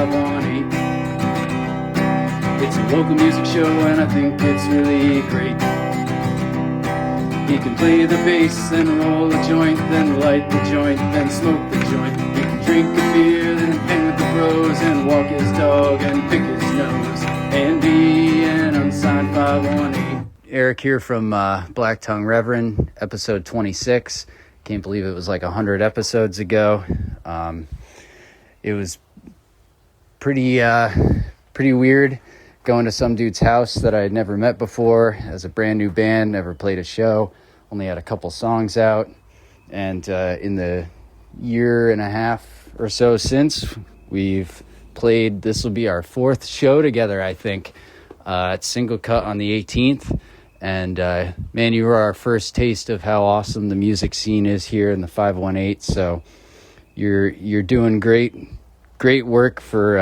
518. It's a local music show and I think it's really great. He can play the bass and roll a joint, then light the joint, then smoke the joint. He can drink a beer, then hang with the bros and walk his dog and pick his nose and be an unsigned 518. Eric here from Black Tongue Reverend, episode 26. Can't believe it was like 100 episodes ago. It was pretty weird going to some dude's house that I had never met before as a brand new band, never played a show, only had a couple songs out. And in the year and a half or so since, we've played, this will be our fourth show together, I think, at Single Cut on the 18th. And man, you were our first taste of how awesome the music scene is here in the 518. So you're doing great work for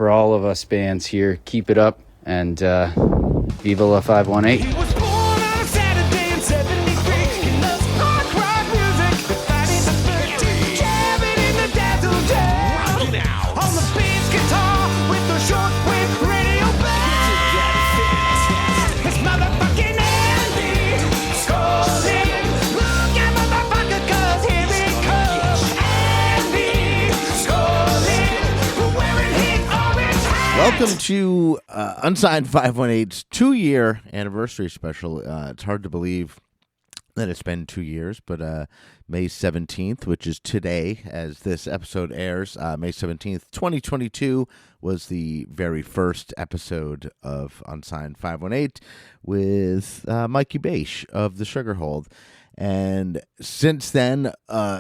all of us bands here. Keep it up, and Viva la 518. He was born on a Saturday in 73. He loves punk rock music, but that is a 13. Jamming in the dazzle jam. Rocking out on the bass guitar with the shortwave radio band. It's motherfucking Andy Scolding. Look at motherfucker, 'cause here it comes. Andy Scolding, wearing his orange hat. Welcome to Unsigned 518's 2-year anniversary special. It's hard to believe that it's been 2 years, but May 17th, which is today as this episode airs, May 17th, 2022, was the very first episode of Unsigned 518 with Mikey Baish of the Sugarhold. And since then,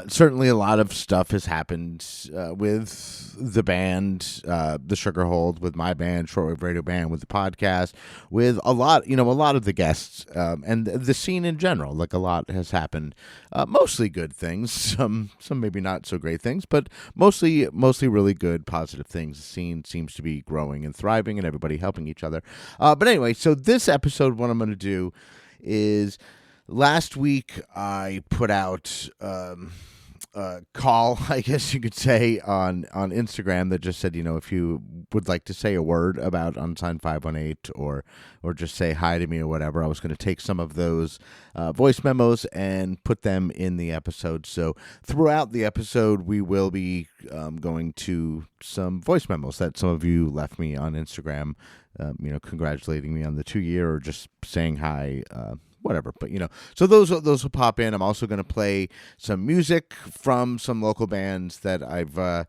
certainly a lot of stuff has happened with the band, the Sugarhold, with my band, Shortwave Radio Band, with the podcast, with a lot of the guests, and the scene in general. Like, a lot has happened. Mostly good things, some maybe not so great things, but mostly really good, positive things. The scene seems to be growing and thriving, and everybody helping each other. But anyway, so this episode, what I'm going to do is, last week, I put out a call, I guess you could say, on Instagram that just said, if you would like to say a word about Unsigned 518 or just say hi to me or whatever, I was going to take some of those voice memos and put them in the episode. So throughout the episode, we will be going to some voice memos that some of you left me on Instagram, congratulating me on the 2-year or just saying hi, whatever, but so those will pop in. I'm also going to play some music from some local bands that I've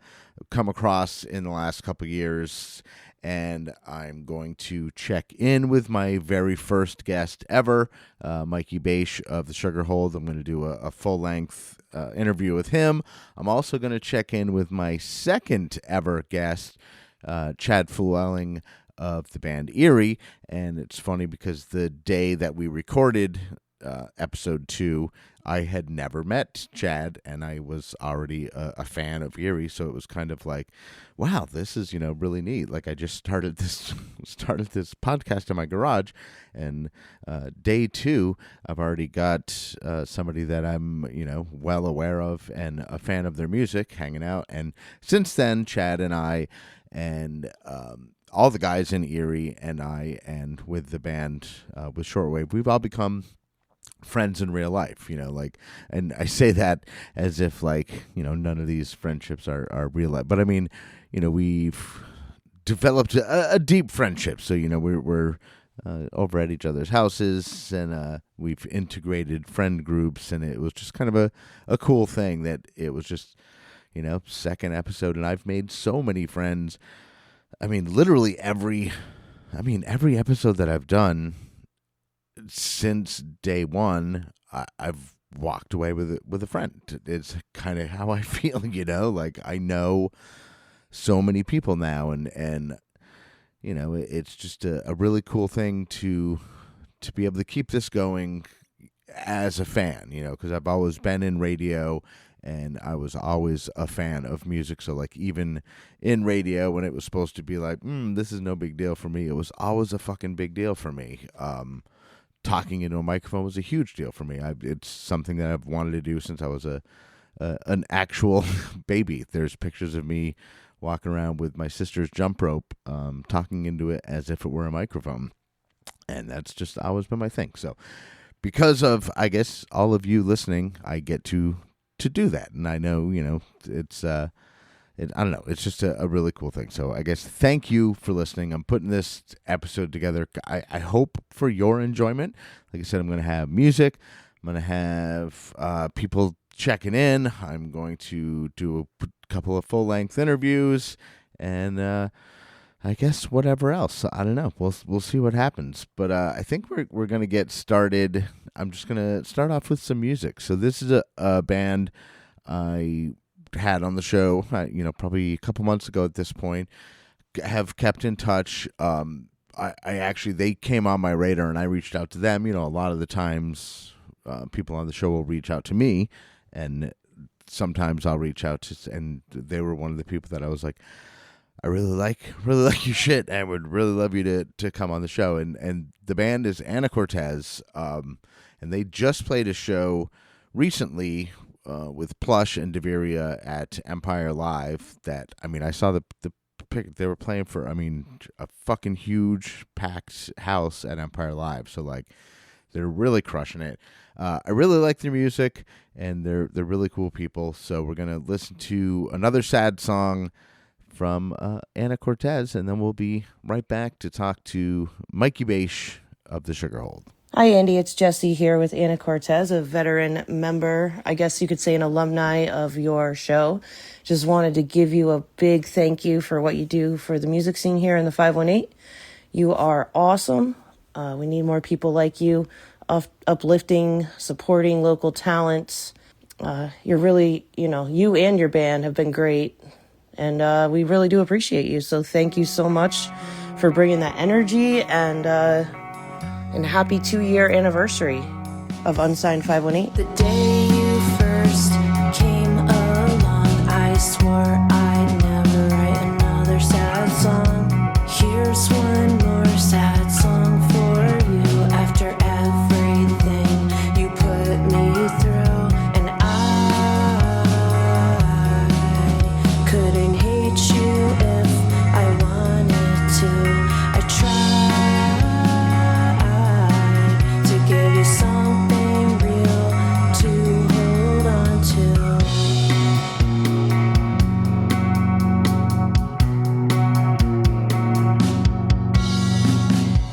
come across in the last couple of years, and I'm going to check in with my very first guest ever, Mikey Baish of the Sugarhold. I'm going to do a full-length interview with him. I'm also going to check in with my second ever guest, Chad Flewwelling, of the band E.R.I.E, and it's funny because the day that we recorded episode 2, I had never met Chad, and I was already a fan of E.R.I.E, so it was kind of like, wow, this is really neat. Like, I just started this podcast in my garage, and day 2, I've already got somebody that I'm well aware of and a fan of their music, hanging out. And since then, Chad and I and all the guys in E.R.I.E and I, and with the band, with Shortwave, we've all become friends in real life, and I say that as if none of these friendships are real life, but I mean, we've developed a deep friendship. So, we're over at each other's houses, and we've integrated friend groups, and it was just kind of a cool thing that it was just, second episode, and I've made so many friends. I mean, literally every episode that I've done since day one, I've walked away with a friend. It's kind of how I feel, like, I know so many people now, and it's just a really cool thing to be able to keep this going as a fan, because I've always been in radio, and I was always a fan of music. So, like, even in radio, when it was supposed to be like, this is no big deal for me, it was always a fucking big deal for me. Talking into a microphone was a huge deal for me. It's something that I've wanted to do since I was an actual baby. There's pictures of me walking around with my sister's jump rope, talking into it as if it were a microphone. And that's just always been my thing. So because of, I guess, all of you listening, I get to do that. And I know, it's, I don't know, it's just a really cool thing. So I guess thank you for listening. I'm putting this episode together. I hope for your enjoyment. Like I said, I'm going to have music. I'm going to have people checking in. I'm going to do a couple of full-length interviews. And I guess whatever else. I don't know. We'll see what happens. But I think we're going to get started. I'm just going to start off with some music. So this is a band I had on the show, probably a couple months ago at this point. Have kept in touch. I actually, they came on my radar and I reached out to them. A lot of the times people on the show will reach out to me, and sometimes I'll reach out to, and they were one of the people that I was like, I really like your shit, and would really love you to come on the show. And the band is Anacortez, and they just played a show recently with Plush and Deveria at Empire Live. That, I saw the pic they were playing for. A fucking huge packed house at Empire Live. So like, they're really crushing it. I really like their music, and they're really cool people. So we're gonna listen to another sad song from Anacortez, and then we'll be right back to talk to Mikey Baish of the Sugarhold. Hi, Andy. It's Jesse here with Anacortez, a veteran member, I guess you could say an alumni of your show. Just wanted to give you a big thank you for what you do for the music scene here in the 518. You are awesome. We need more people like you, uplifting, supporting local talents. You're really, you and your band have been great. And we really do appreciate you. So thank you so much for bringing that energy, and happy 2-year anniversary of Unsigned 518. The day you first came along, I swore I'd never write another sad song. Here's one more sad song for you. After everything you put me through, and I couldn't hate you if I wanted to. I tried to give you something real to hold on to.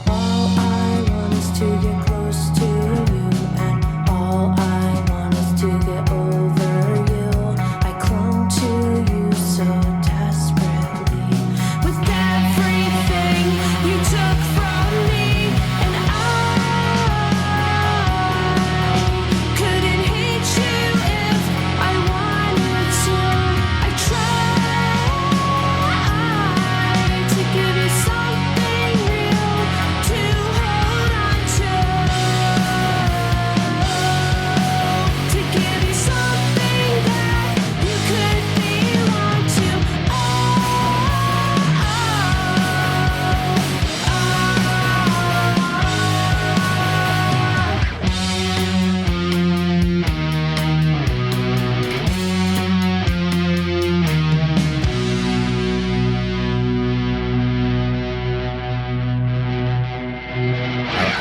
All I want is to get close to you, and all I want is to get over you. I clung to you so desperately, with everything you took from me, and I couldn't hate you if I wanted to. I tried to give you something real to hold on to give you something that you could belong to.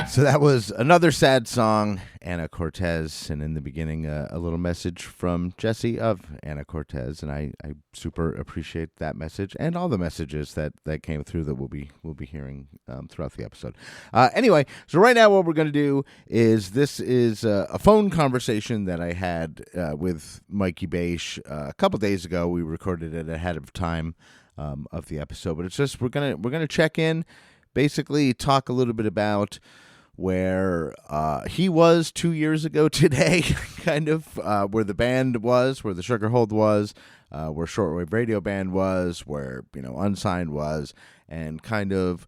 So that was another sad song, Anacortez, and in the beginning, a little message from Jesse of Anacortez, and I super appreciate that message and all the messages that came through that we'll be hearing throughout the episode. Anyway, so right now what we're going to do is this is a phone conversation that I had with Mikey Baish a couple days ago. We recorded it ahead of time of the episode, but it's just we're gonna check in, basically talk a little bit about where he was 2 years ago today, kind of, where the band was, where the Sugarhold was, where Shortwave Radio Band was, where, Unsigned was, and kind of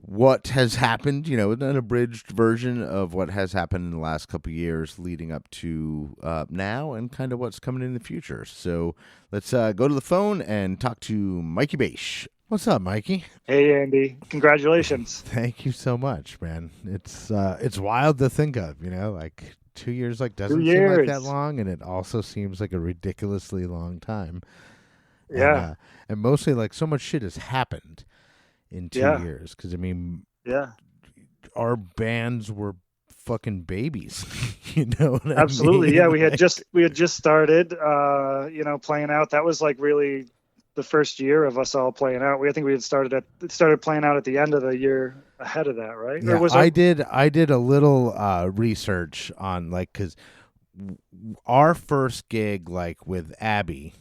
what has happened, an abridged version of what has happened in the last couple of years leading up to now, and kind of what's coming in the future. So let's go to the phone and talk to Mikey Baish. What's up, Mikey? Hey, Andy. Congratulations. Thank you so much, man. It's wild to think of, like 2 years doesn't seem like that long, and it also seems like a ridiculously long time. Yeah. And mostly like so much shit has happened in 2 years. Because I mean, Yeah. our bands were fucking babies. You know what I Absolutely. mean? Yeah. We had Like, just started, playing out. That was like really the first year of us all playing out. I think we had started playing out at the end of the year ahead of that, right? Or yeah, was I did a little research on like because our first gig like with Abby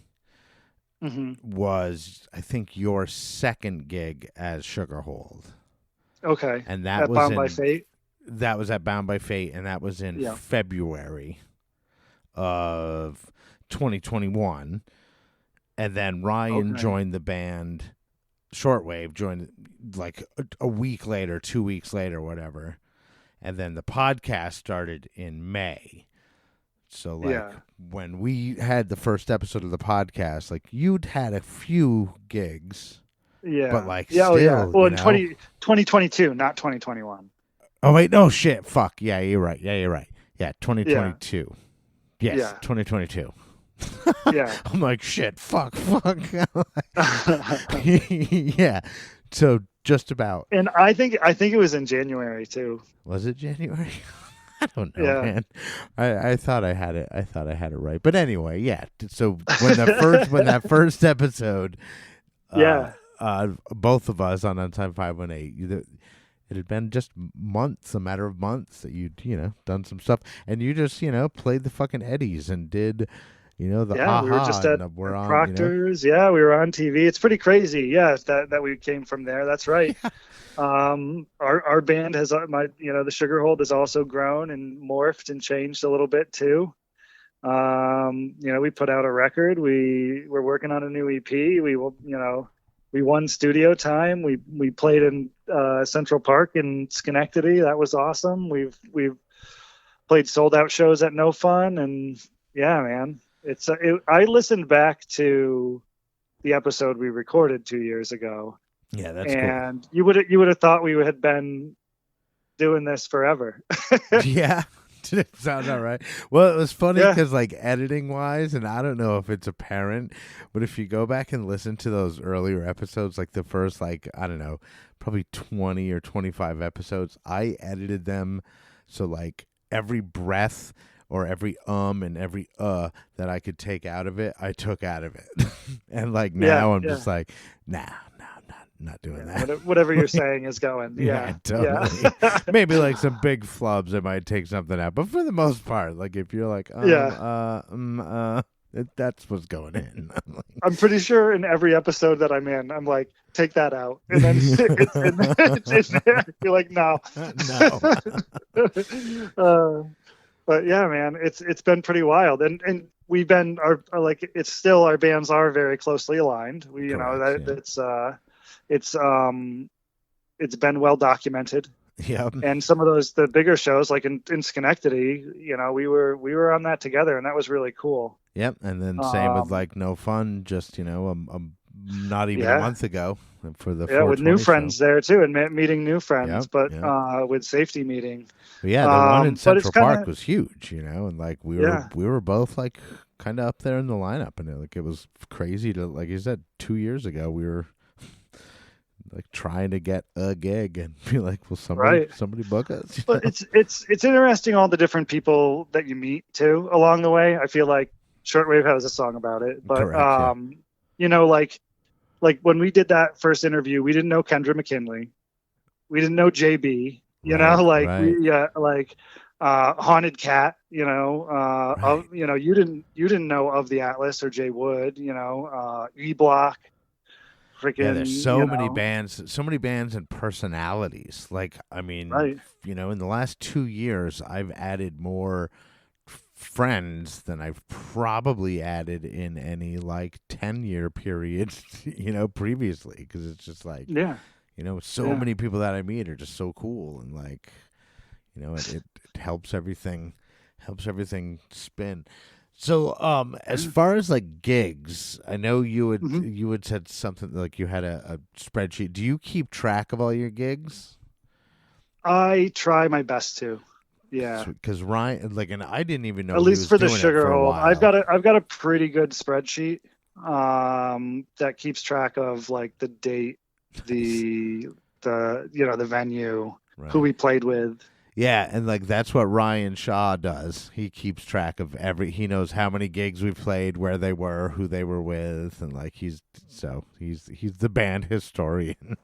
Mhm. was I think your second gig as Sugarhold, Okay. and that At was Bound by Fate. that was at Bound by Fate, and that was in Yeah. February of 2021. And then Ryan Okay. joined the band. Shortwave joined like a week later, 2 weeks later, whatever. And then the podcast started in May. So like Yeah. when we had the first episode of the podcast, like you'd had a few gigs, Yeah. but like yeah. still, Oh, yeah. Well, in know. 2022, not 2021. Oh wait, no shit, fuck. Yeah, you're right. Yeah, 2022. Yes, Yeah. 2022. Yeah. I'm like shit, fuck. Yeah. So just about. And I think it was in January too. Was it January? I don't know, Yeah. man. I thought I had it. I thought I had it right. But anyway, yeah. So when that first episode, Yeah. both of us on Unsigned 518, it had been just months, a matter of months that you'd done some stuff, and you just played the fucking Eddies and did. The Yeah, we were just at we're on Proctor's. Yeah, we were on TV. It's pretty crazy. Yeah, that we came from there. That's right. Our band has the Sugarhold has also grown and morphed and changed a little bit too. We put out a record. We're working on a new EP. We won studio time. We played in Central Park in Schenectady. That was awesome. We've played sold out shows at No Fun, and yeah, man. I listened back to the episode we recorded 2 years ago. Yeah, that's and you would have thought we had been doing this forever. cool. Yeah. Sounds all right. Well, it was funny Yeah. because like editing wise, and I don't know if it's apparent, but if you go back and listen to those earlier episodes, like the first, like, I don't know, probably 20 or 25 episodes, I edited them. So like every breath or every and every that I could take out of it, I took out of it. And like now I'm just like, nah, not doing that. Whatever you're saying is going. Yeah, Yeah. totally. Maybe like some big flubs, I might take something out. But for the most part, like if you're like, that's what's going in. I'm like, I'm pretty sure in every episode that I'm in, I'm like, take that out. And then it's in there. You're like, no. no. But yeah, man, it's been pretty wild. And we've been it's still, our bands are very closely aligned. It's been well documented. Yeah. And some of the bigger shows, like in Schenectady, we were on that together, and that was really cool. Yep. And then same with like No Fun, just not even a month ago for the with new 420 friends show. there too, and meeting new friends. Yep, but with Safety Meeting. But yeah, the one in but Central it's kinda- Park was huge, and like we were both like kind of up there in the lineup, and it was crazy to, like you said, 2 years ago we were like trying to get a gig and be like, well, somebody book us. But it's interesting, all the different people that you meet too along the way. I feel like Shortwave has a song about it, but Correct, like when we did that first interview, we didn't know Kendra McKinley, we didn't know JB, Haunted Cat, you didn't know Of the Atlas or Jay Wood, E Block. Yeah, there's so many bands and personalities. Like, I mean, Right. In the last 2 years, I've added more friends than I've probably added in any like 10-year period, previously. Because it's just like, so many people that I meet are just so cool, and like, it helps everything spin. So, as far as like gigs, I know you had said something like you had a spreadsheet. Do you keep track of all your gigs? I try my best to. Yeah. Because Ryan, like, and I didn't even know At he least was for the doing it for a Sugarhold, while. I've got a pretty good spreadsheet. that keeps track of like the date, the the venue, Right. who we played with. Yeah, and like that's what Ryan Shaw does. He keeps track of he knows how many gigs we've played, where they were, who they were with, and like he's the band historian.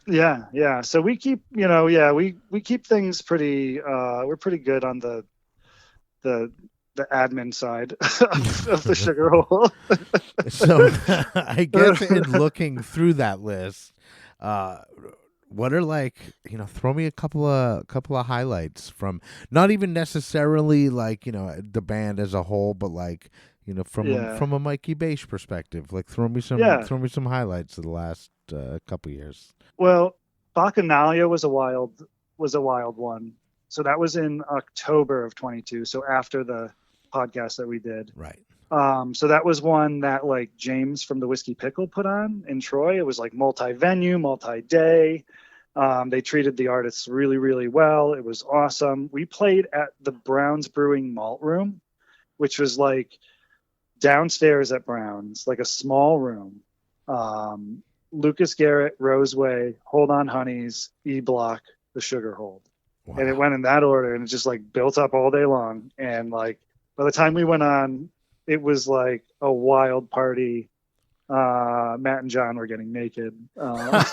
Yeah. So we keep, we keep things pretty. We're pretty good on the admin side of the Sugar Hole. So I guess in looking through that list, what are like, throw me a couple of highlights from, not even necessarily like, the band as a whole, but like, from a Mikey Baish perspective, like throw me some highlights of the last couple years. Well, Bacchanalia was a wild one. So that was in October of 22. So after the podcast that we did. Right. So that was one that like James from the Whiskey Pickle put on in Troy. It was like multi-venue, multi-day. They treated the artists really, really well. It was awesome. We played at the Brown's Brewing Malt Room, which was like downstairs at Brown's, like a small room. Lucas Garrett, Roseway, Hold On Honeys, E-Block, The Sugar Hold. Wow. And it went in that order, and it just like built up all day long. And like by the time we went on, it was like a wild party. Matt and John were getting naked. Like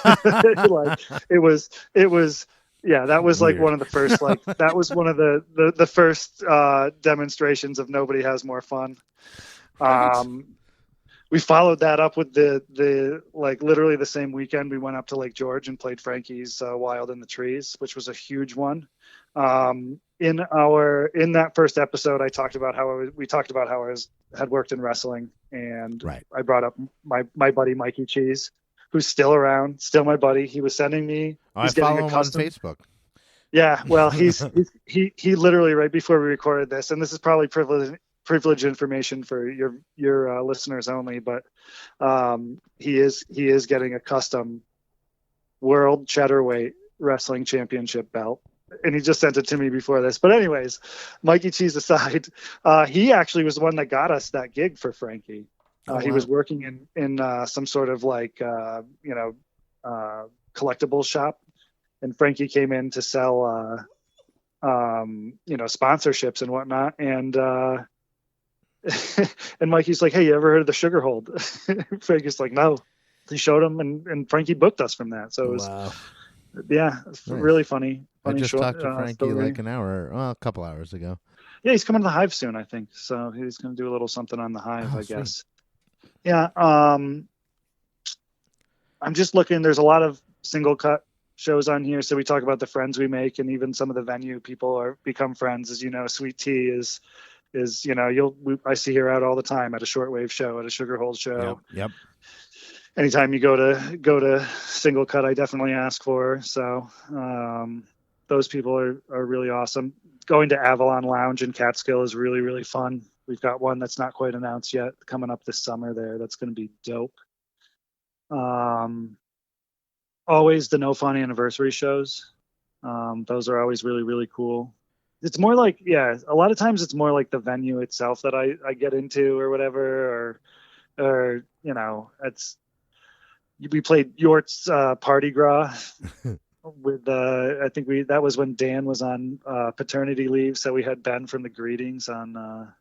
it was yeah, that was like Weird. one of the first that was one of the first demonstrations of nobody has more fun. We followed that up with the like literally the same weekend we went up to Lake George and played Frankie's Wild in the Trees, which was a huge one. In that first episode, I talked about how I had worked in wrestling, and right. I brought up my buddy Mikey Cheese, who's still around, still my buddy. He was sending me. I follow him on Facebook. Yeah, well, he literally right before we recorded this, and this is probably privilege information for your listeners only, but he is getting a custom World Cheddarweight Wrestling Championship belt, and he just sent it to me before this. But anyways, Mikey Cheese aside, he actually was the one that got us that gig for Frankie. He was working in some sort of like collectibles shop, and Frankie came in to sell sponsorships and whatnot, and and Mikey's like, "Hey, you ever heard of the Sugar Hold?" Frankie's like, "No." He showed him, and Frankie booked us from that. So it was, nice. Really funny. I just short, talked to Frankie story. like a couple hours ago. Yeah, he's coming to the Hive soon, I think. So he's going to do a little something on the Hive, I guess. Sweet. Yeah. I'm just looking. There's a lot of single cut shows on here. So we talk about the friends we make, and even some of the venue people become friends. As you know, Sweet Tea is I see her out all the time at a shortwave show, at a Sugar Hold show. Yep. Anytime you go to single cut, I definitely ask for her. So those people are really awesome. Going to Avalon Lounge in Catskill is really, really fun. We've got one that's not quite announced yet coming up this summer there. That's going to be dope. Always the No Fun anniversary shows. Those are always really, really cool. It's more like, a lot of times it's more like the venue itself that I get into or whatever, or we played Yort's Party Gras with I think that was when Dan was on paternity leave, so we had Ben from the Greetings on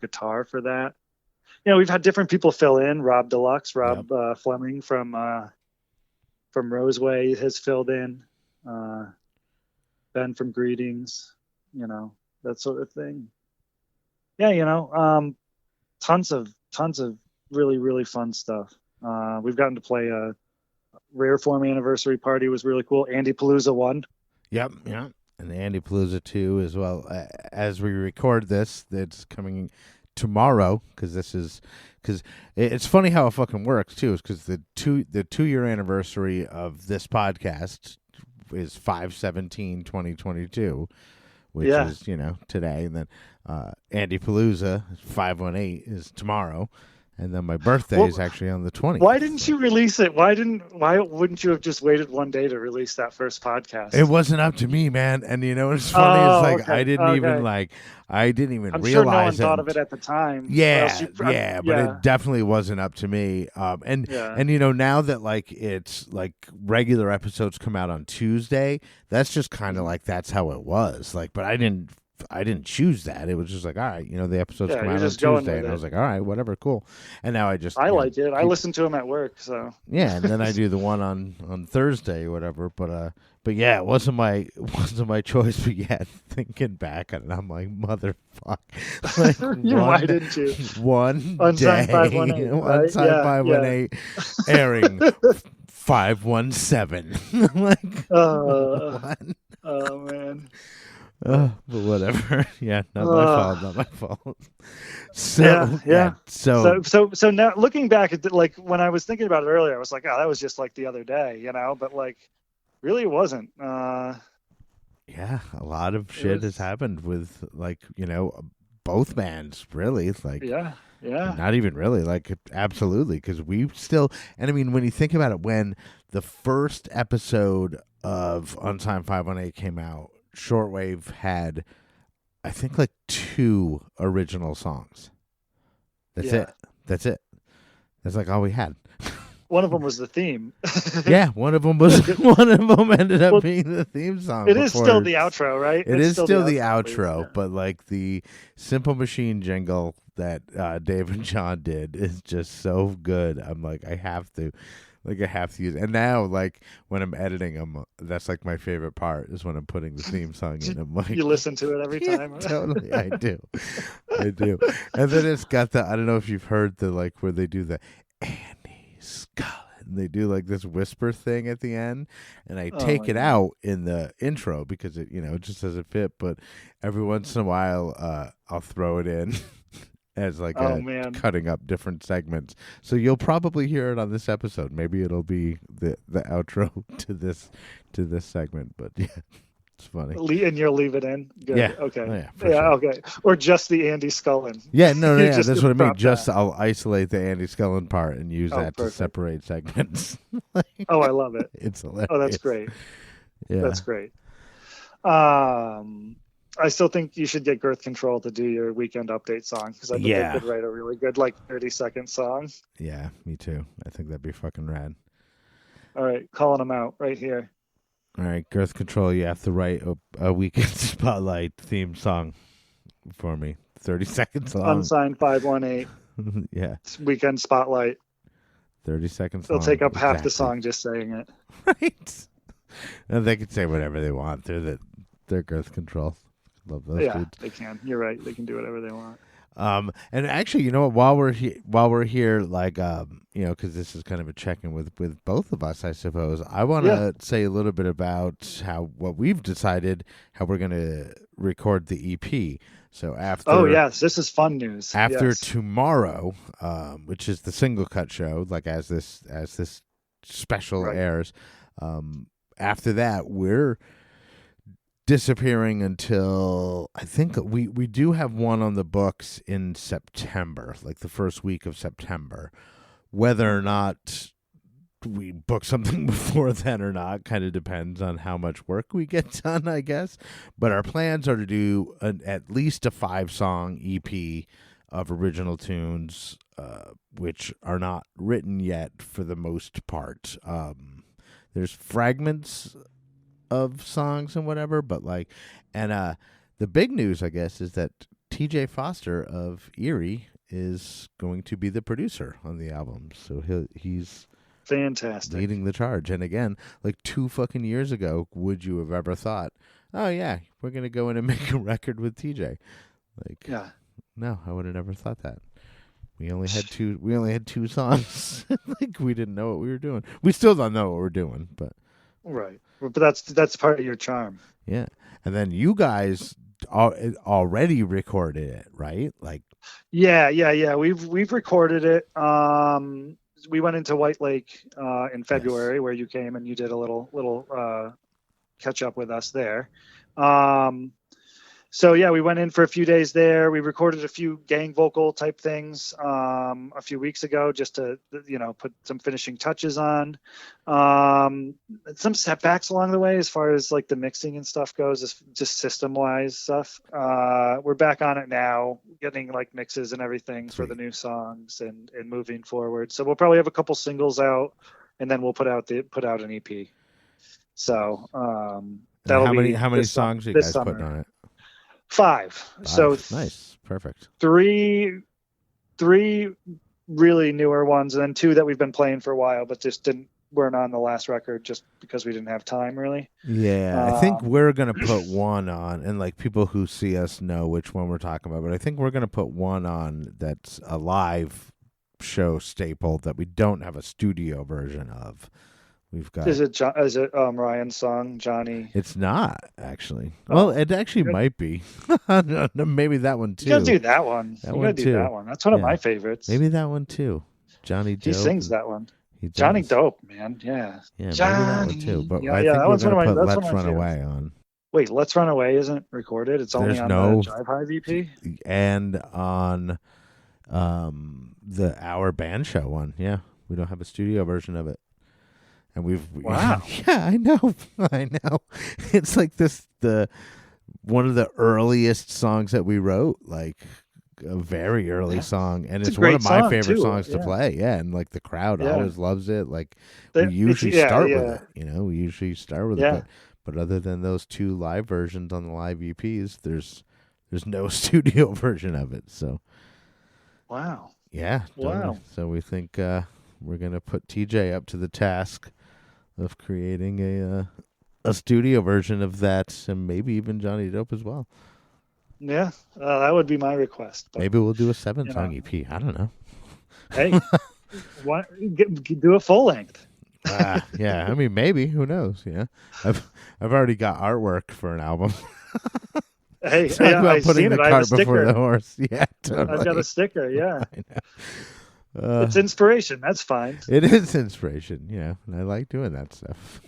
guitar for that. We've had different people fill in. Rob Deluxe, Fleming from Roseway has filled in. Ben from Greetings, that sort of thing. Tons of really, really fun stuff. We've gotten to play a Rare Form anniversary party, was really cool. Andy Palooza 1. Yep. And Andy Palooza 2 as well. As we record this, it's coming tomorrow, because it's funny how it fucking works too, is because the 2-year anniversary of this podcast is 5/17/2022, which is today, and then Andy Palooza 5/18 is tomorrow. And then my birthday Well, is actually on the 20th. Why didn't you release it? Why wouldn't you have just waited one day to release that first podcast? It wasn't up to me, man. And you know what's funny? Oh, It's like okay, I didn't even okay. realize I'm sure no one it. thought of it at the time. Or Yeah, else yeah, but yeah, it definitely wasn't up to me. yeah. And you know, now that like it's like regular episodes come out on Tuesday, that's just kind of like that's how it was. Like, but I didn't choose that. It was just like, all right, you know, the episodes Yeah, come you're out on just going Tuesday, with and I it. was like, all right, whatever, cool. And now I just I you know, like it. I keep- listen to them at work, so yeah, and then I do the one on Thursday or whatever. But yeah, it wasn't my choice. But yeah, thinking back on it, I'm like, motherfuck. Like why didn't you? one Unsigned day, 518, right? unsigned Yeah, 518, airing 517. Like what? Oh man. But whatever. Yeah, not my fault. Not my fault. So Yeah. So So now looking back at like when I was thinking about it earlier, I was like, oh, that was just like the other day, you know. But like, really, it wasn't. yeah, a lot of shit has was- happened with like you know both bands. Really, like Yeah. not even really, like absolutely, because we still. And I mean, when you think about it, when the first episode of Unsigned 518 came out, Shortwave had, I think, like 2 original songs. That's Yeah. it. That's it. That's like all we had. One of them was the theme. Yeah, one of them ended up Well, being the theme song. It is still before- the outro, right? It It's is still the at least, outro, yeah. but like the Simple Machine jingle that Dave and John did is just so good. I'm like, I have to use. And now, like when I'm editing, that's like my favorite part is when I'm putting the theme song in. I'm like, You listen to it every yeah, time. totally, I do. And then it's got the, I don't know if you've heard the like where they do the Andy Scullin. They do like this whisper thing at the end, and I take it yeah. out in the intro because it, you know, it just doesn't fit. But every once in a while, I'll throw it in as like Man. cutting up different segments. So you'll probably hear it on this episode. Maybe it'll be the outro to this segment. But yeah, it's funny. And you'll leave it in? Good. Yeah. Okay. Oh, yeah, for sure. Okay. Or just the Andy Scullin. Yeah, no, You yeah, just that's what I mean. drop Just that. I'll isolate the Andy Scullin part and use Oh, that to perfect. separate segments. Oh, I love it. It's hilarious. Oh, that's great. Yeah. That's great. I still think you should get Girth Control to do your weekend update song because I think Yeah. they could write a really good, like 30-second song. Yeah, me too. I think that'd be fucking rad. All right, calling them out right here. All right, Girth Control, you have to write a weekend spotlight theme song for me. 30 seconds long. Unsigned 518 Yeah, weekend spotlight. 30 seconds They'll long. take up half the Exactly. song just saying it. Right. And they can say whatever they want. They're Girth Control. Love those Yeah, dudes. they can. You're right. They can do whatever they want. And actually, you know what? While we're here, like, you know, because this is kind of a check-in with both of us, I suppose. I want to say a little bit about what we've decided how we're going to record the EP. So after, Oh yes, this is fun news. after Yes. tomorrow, which is the single cut show, like as this special Right. airs, after that we're disappearing until I think we do have one on the books in September, like the first week of September. Whether or not we book something before then or not kind of depends on how much work we get done, I guess. But our plans are to do at least a 5-song EP of original tunes, which are not written yet for the most part. There's fragments of songs and whatever, but like, and the big news, I guess, is that TJ Foster of E.R.I.E is going to be the producer on the album. So he's Fantastic. leading the charge. And again, like 2 fucking years ago, would you have ever thought, oh yeah, we're gonna go in and make a record with TJ? Like, Yeah. no, I would have never thought that. We only had two songs. Like, we didn't know what we were doing. We still don't know what we're doing, but Right. But that's part of your charm. yeah. And then you guys already recorded it, right? Like, Yeah. We've recorded it. We went into White Lake in February, where you came and you did a little catch up with us there. So yeah, we went in for a few days there. We recorded a few gang vocal type things a few weeks ago, just to put some finishing touches on. Some setbacks along the way as far as like the mixing and stuff goes, just system wise stuff. We're back on it now, getting like mixes and everything for the new songs and moving forward. So we'll probably have a couple singles out, and then we'll put out an EP. So that'll how many songs are you guys putting on it? 5. So nice, perfect. 3 really newer ones, and then 2 that we've been playing for a while, but just weren't on the last record just because we didn't have time really. Yeah, I think we're gonna put one on, and like people who see us know which one we're talking about. But I think we're gonna put one on that's a live show staple that we don't have a studio version of. We've got. Is it Ryan's song, Johnny? It's not actually. Well, it actually might be. No, maybe that one too. You gotta do that one. That one too. That one. That's one of my favorites. Maybe that one too. Johnny Dope. He sings that one. Johnny Dope, man. Yeah. Yeah, Johnny. maybe that one too. But I that think one's we're one of gonna my. put Let's Run Away on. Wait, Let's Run Away isn't recorded. It's only on the Drive High EP and on our band show one. Yeah, we don't have a studio version of it. And wow. Yeah, I know. It's like one of the earliest songs that we wrote, like a very early song, and it's one of my favorite songs to play. Yeah, and like the crowd always loves it. Like we usually start with it. We usually start with it. But other than those 2 live versions on the live EPs, there's no studio version of it. So wow. Yeah. Wow. So we think we're gonna put TJ up to the task of creating a studio version of that, and maybe even Johnny Dope as well. Yeah, that would be my request. But, maybe we'll do a 7-song EP. I don't know. Hey, do a full length. Yeah, I mean, maybe. Who knows? Yeah, I've already got artwork for an album. Hey, I've putting the cart before the horse. Yeah, totally. I've got a sticker. Yeah. I know. It's inspiration. That's fine. It is inspiration, yeah. And I like doing that stuff.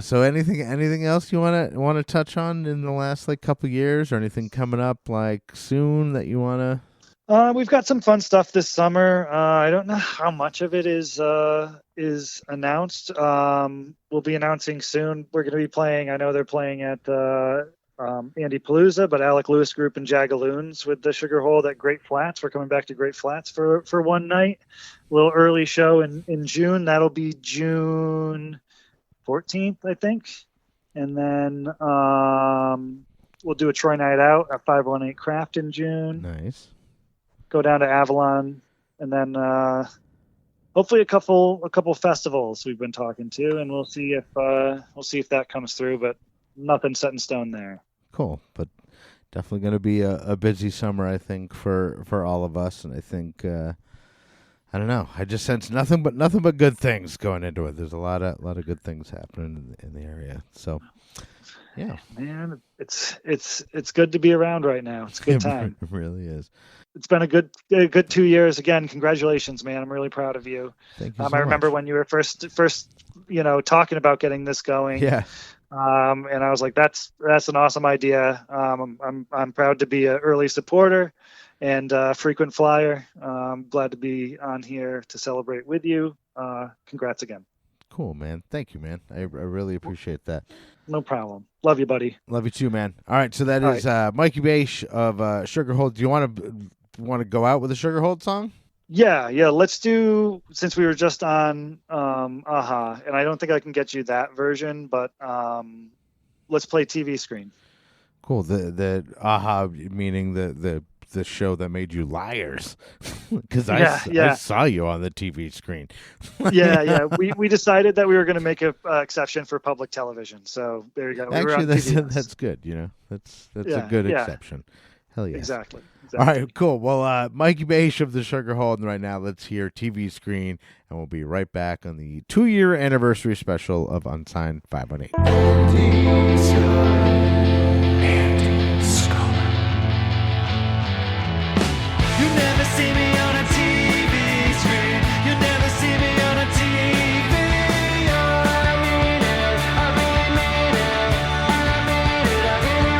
So anything else you want to touch on in the last like couple years, or anything coming up like soon that you want to? We've got some fun stuff this summer. I don't know how much of it is announced. We'll be announcing soon. We're going to be playing. I know they're playing at Andy Palooza, but Alec Lewis Group and Jagaloons with the Sugarhold at Great Flats. We're coming back to Great Flats for one night. A little early show in June. That'll be June 14th, I think. And then we'll do a Troy night out at 518 Craft in June. Nice. Go down to Avalon, and then hopefully a couple festivals we've been talking to, and we'll see if that comes through, but nothing set in stone there. Cool, but definitely going to be a busy summer, I think, for all of us. And I think I don't know. I just sense nothing but good things going into it. There's a lot of good things happening in the area. So, yeah, man, it's good to be around right now. It's a good time. It really is. It's been a good 2 years. Again, congratulations, man. I'm really proud of you. Thank you. I remember when you were first talking about getting this going. Yeah. And I was like, that's an awesome idea. I'm proud to be an early supporter and frequent flyer. I'm glad to be on here to celebrate with you. Congrats again. Cool, man. Thank you, man. I really appreciate that. No problem. Love you, buddy. Love you too, man. All right, so that is Mikey Baish of Sugarhold. Do you want to go out with a Sugarhold song? Yeah. Let's do, since we were just on Aha, and I don't think I can get you that version, but let's play TV Screen. Cool. The Aha meaning the show that made you liars, because I saw you on the TV screen. yeah. We decided that we were going to make an exception for public television. So there you go. Actually, that's good. That's a good exception. Hell yeah. Exactly. All right, cool. Well, Mikey Baish of the Sugarhold, and right now let's hear TV Screen, and we'll be right back on the 2-year anniversary special of Unsigned 518. You never see me on a TV screen. You never see me on a TV. I mean it. I really mean it. I mean it. I mean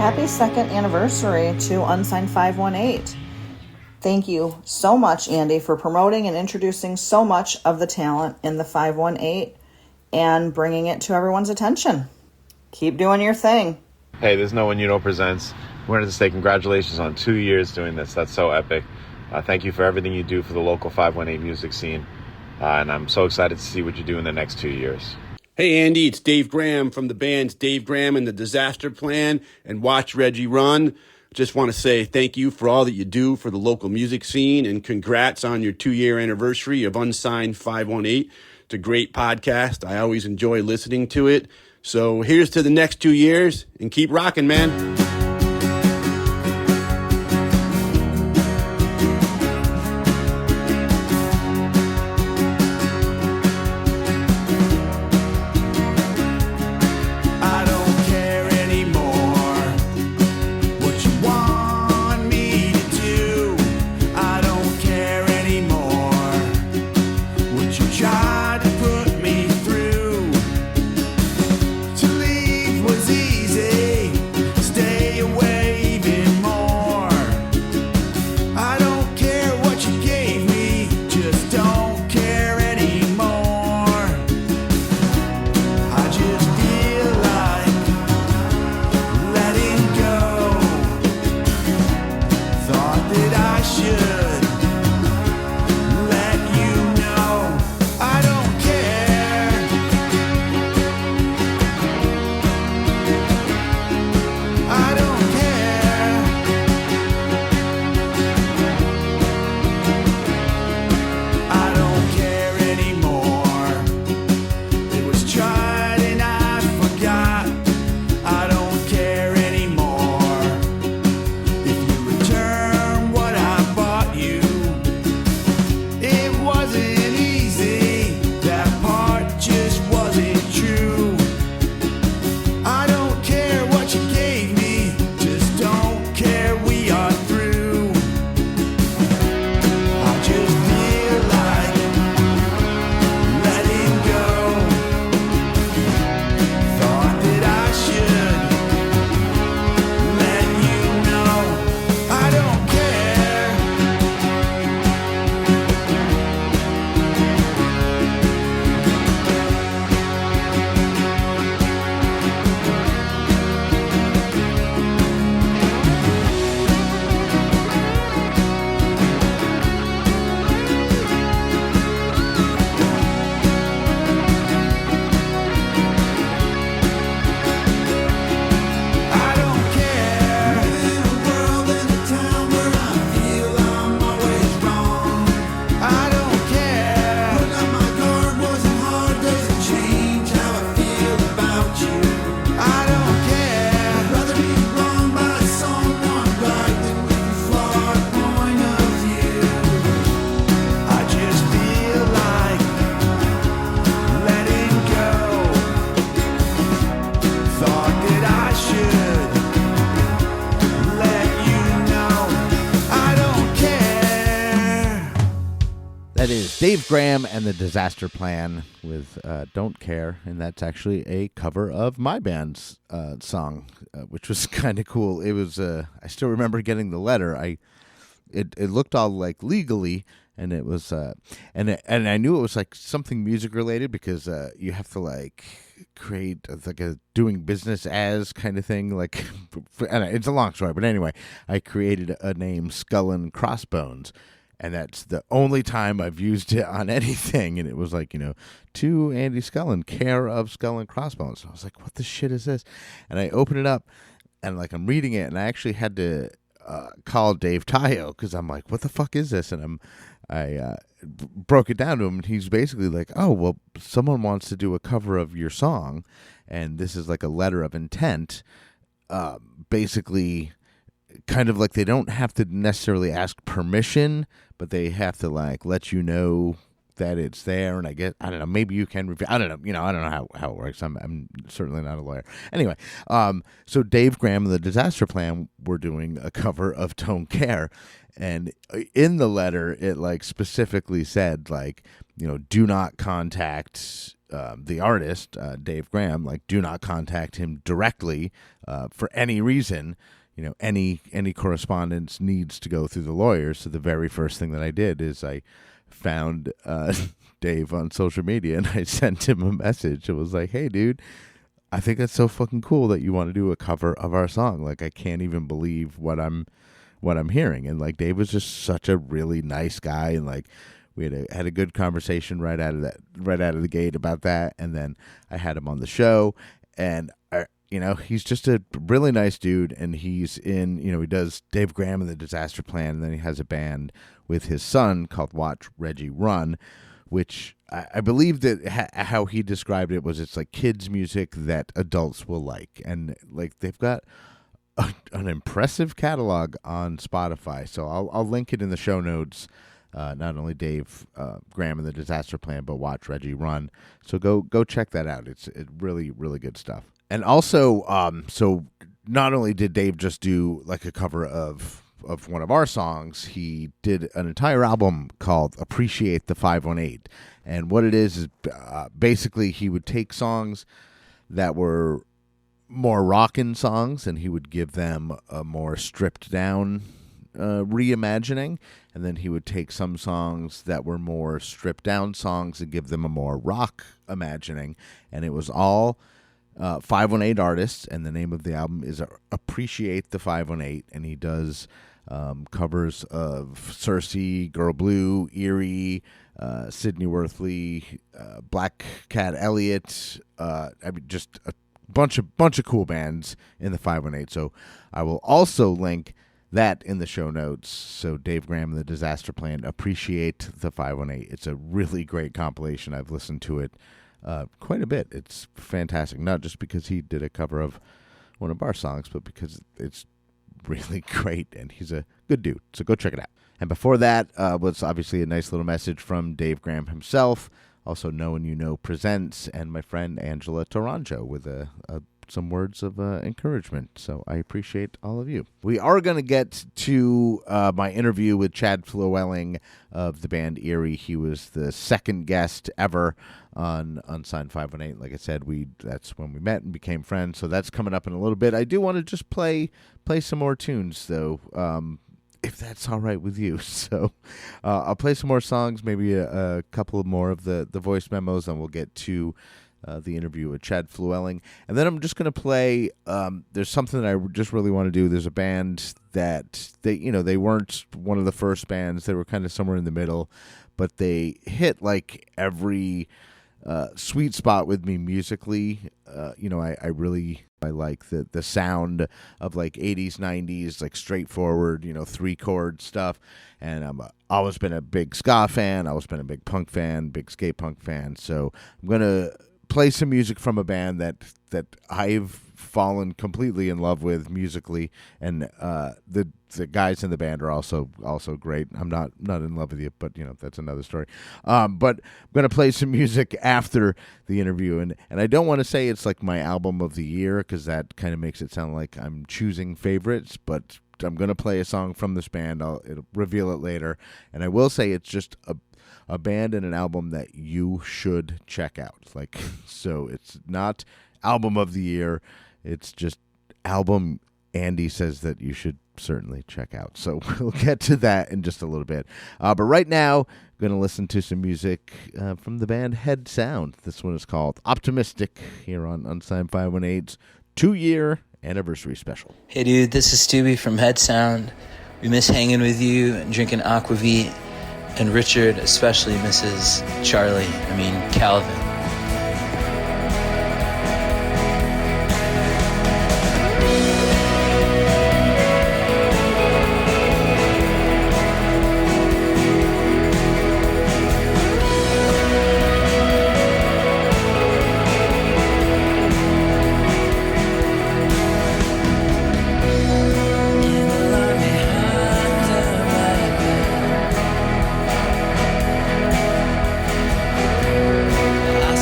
happy second anniversary to Unsigned 518. Thank you so much, Andy, for promoting and introducing so much of the talent in the 518 and bringing it to everyone's attention. Keep doing your thing. Hey, this is No One You Know Presents. We wanted to say congratulations on 2 years doing this. That's so epic. Thank you for everything you do for the local 518 music scene. And I'm so excited to see what you do in the next 2 years. Hey, Andy, it's Dave Graham from the bands Dave Graham and the Disaster Plan and Watch Reggie Run. Just want to say thank you for all that you do for the local music scene and congrats on your 2-year anniversary of Unsigned 518. It's a great podcast. I always enjoy listening to it. So here's to the next 2 years and keep rocking, man. That is Dave Graham and the Disaster Plan with Don't Care, and that's actually a cover of my band's song, which was kind of cool. It was, I still remember getting the letter. It looked all like legally, and it was, and I knew it was like something music related because you have to like create like a doing business as kind of thing. Like, it's a long story, but anyway, I created a name, Skull and Crossbones. And that's the only time I've used it on anything. And it was like, to Andy Scullin, care of Skull and Crossbones. And I was like, what the shit is this? And I open it up, and like I'm reading it, and I actually had to call Dave Tayo because I'm like, what the fuck is this? And I broke it down to him, and he's basically like, oh, well, someone wants to do a cover of your song, and this is like a letter of intent, basically kind of like they don't have to necessarily ask permission, but they have to like let you know that it's there. And I don't know, maybe you can review. I don't know, I don't know how it works. I'm certainly not a lawyer. Anyway, so Dave Graham and the Disaster Plan were doing a cover of Don't Care, and in the letter it like specifically said like, do not contact the artist, Dave Graham, like, do not contact him directly for any reason. Any correspondence needs to go through the lawyers. So the very first thing that I did is I found Dave on social media, and I sent him a message. It was like, hey, dude, I think that's so fucking cool that you want to do a cover of our song. Like, I can't even believe what I'm hearing. And like, Dave was just such a really nice guy, and like, we had a good conversation right out of the gate about that. And then I had him on the show, and he's just a really nice dude, and he's in, he does Dave Graham and the Disaster Plan, and then he has a band with his son called Watch Reggie Run, which I believe that how he described it was, it's like kids music that adults will like. And like, they've got an impressive catalog on Spotify. So I'll link it in the show notes. Not only Dave Graham and the Disaster Plan, but Watch Reggie Run. So go check that out. It's really, really good stuff. And also, so not only did Dave just do like a cover of one of our songs, he did an entire album called Appreciate the 518. And what it is basically he would take songs that were more rockin' songs, and he would give them a more stripped down reimagining, and then he would take some songs that were more stripped down songs and give them a more rock imagining. And it was all 518 artists, and the name of the album is Appreciate the 518, and he does covers of Cersei, Girl Blue, E.R.I.E., Sydney Worthley, Black Cat Elliott, just a bunch of cool bands in the 518. So I will also link that in the show notes. So Dave Graham and the Disaster Plan, Appreciate the 518. It's a really great compilation. I've listened to it quite a bit. It's fantastic, not just because he did a cover of one of our songs, but because it's really great, and he's a good dude. So go check it out. And before that was obviously a nice little message from Dave Graham himself. Also, Know and You Know presents, and my friend Angela Toronjo with some words of encouragement. So I appreciate all of you. We are going to get to my interview with Chad Flewwelling of the band E.R.I.E. He was the second guest ever on Unsigned 518. Like I said, that's when we met and became friends. So that's coming up in a little bit. I do want to just play some more tunes, though, if that's all right with you. So I'll play some more songs, maybe a couple more of the voice memos, and we'll get to the interview with Chad Flewwelling. And then I'm just going to play, there's something that I just really want to do. There's a band that they weren't one of the first bands. They were kind of somewhere in the middle, but they hit like every sweet spot with me musically. I like the sound of like 80s, 90s, like straightforward, 3-chord stuff. And I've always been a big ska fan. I've always been a big punk fan, big skate punk fan. So I'm going to play some music from a band that I've fallen completely in love with musically, and the guys in the band are also great. I'm not in love with you, but that's another story. But I'm gonna play some music after the interview, and I don't want to say it's like my album of the year, because that kind of makes it sound like I'm choosing favorites, but I'm gonna play a song from this band. I'll reveal it later, and I will say it's just a band and an album that you should check out. Like, so it's not album of the year. It's just album Andy says that you should certainly check out. So we'll get to that in just a little bit. But right now, I'm going to listen to some music from the band Head Sound. This one is called Optimistic, here on Unsigned 518's 2-year anniversary special. Hey dude, this is Stubby from Head Sound. We miss hanging with you and drinking aquavit, and Richard especially misses Calvin. I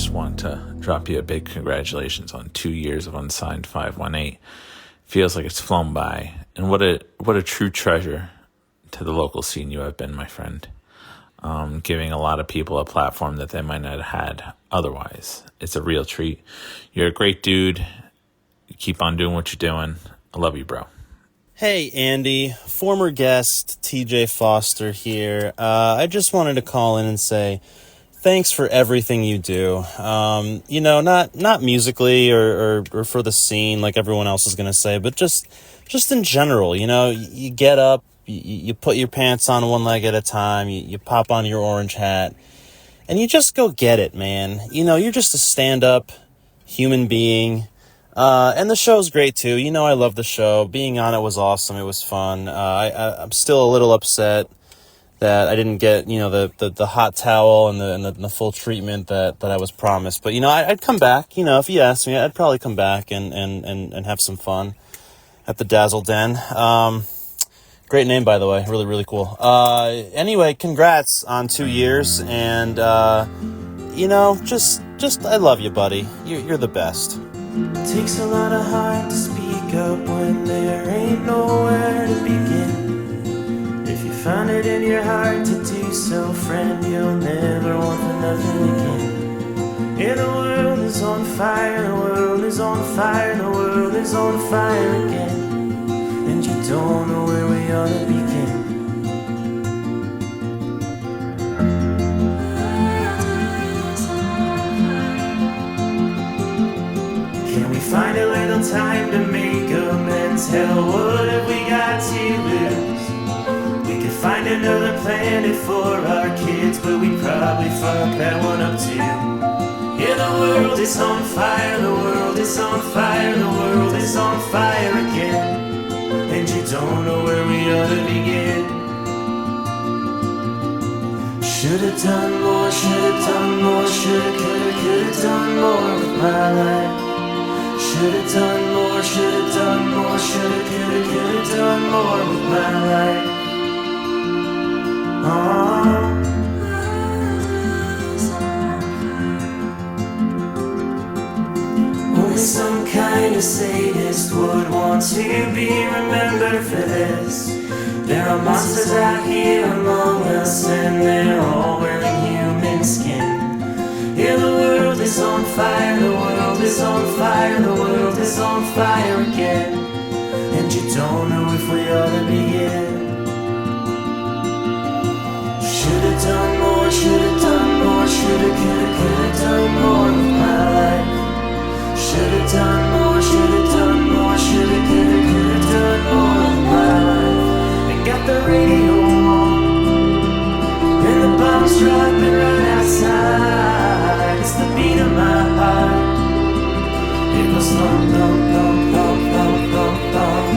just want to drop you a big congratulations on 2 years of Unsigned 518. Feels like it's flown by, and what a true treasure to the local scene you have been, my friend. Giving a lot of people a platform that they might not have had otherwise. It's a real treat. You're a great dude. You keep on doing what you're doing. I love you, bro. Hey, Andy, former guest TJ Foster here. I just wanted to call in and say thanks for everything you do. Not musically or for the scene like everyone else is going to say, but just in general. You get up, you put your pants on one leg at a time, you pop on your orange hat, and you just go get it, man. You're just a stand-up human being. And the show's great too. I love the show. Being on it was awesome. It was fun. I'm still a little upset that I didn't get, the hot towel and the full treatment that I was promised. But, I'd come back, if you asked me, I'd probably come back and have some fun at the Dazzle Den. Great name, by the way. Really, really cool. Anyway, congrats on 2 years. And, just I love you, buddy. You're the best. It takes a lot of heart to speak up when there ain't nowhere to begin. If you find it in your heart to do so, friend, you'll never want for nothing again. Yeah, the world is on fire, the world is on fire, the world is on fire again. And you don't know where we ought to begin. Find a little time to make amends. Hell, what have we got to lose? We could find another planet for our kids, but we'd probably fuck that one up too. Yeah, the world is on fire, the world is on fire, the world is on fire again. And you don't know where we ought to begin. Should've done more, should've done more, could've done more with my life. Should've done more, should've done more, could've done more with my life. Only some kind of sadist would want to be remembered for this. There are monsters out here among us, and they're all wearing human skin. Yeah, the world is on fire, the world is on fire, the world is on fire again. And you don't know if we ought to begin. Should've done more, should've done more, could've done more with my life. Should've done more, should've done more, could've done more with my life. I got the radio on, and the bombs dropping right outside. It's the beat of my heart. It goes thump, thump, thump, thump, thump, thump, thump.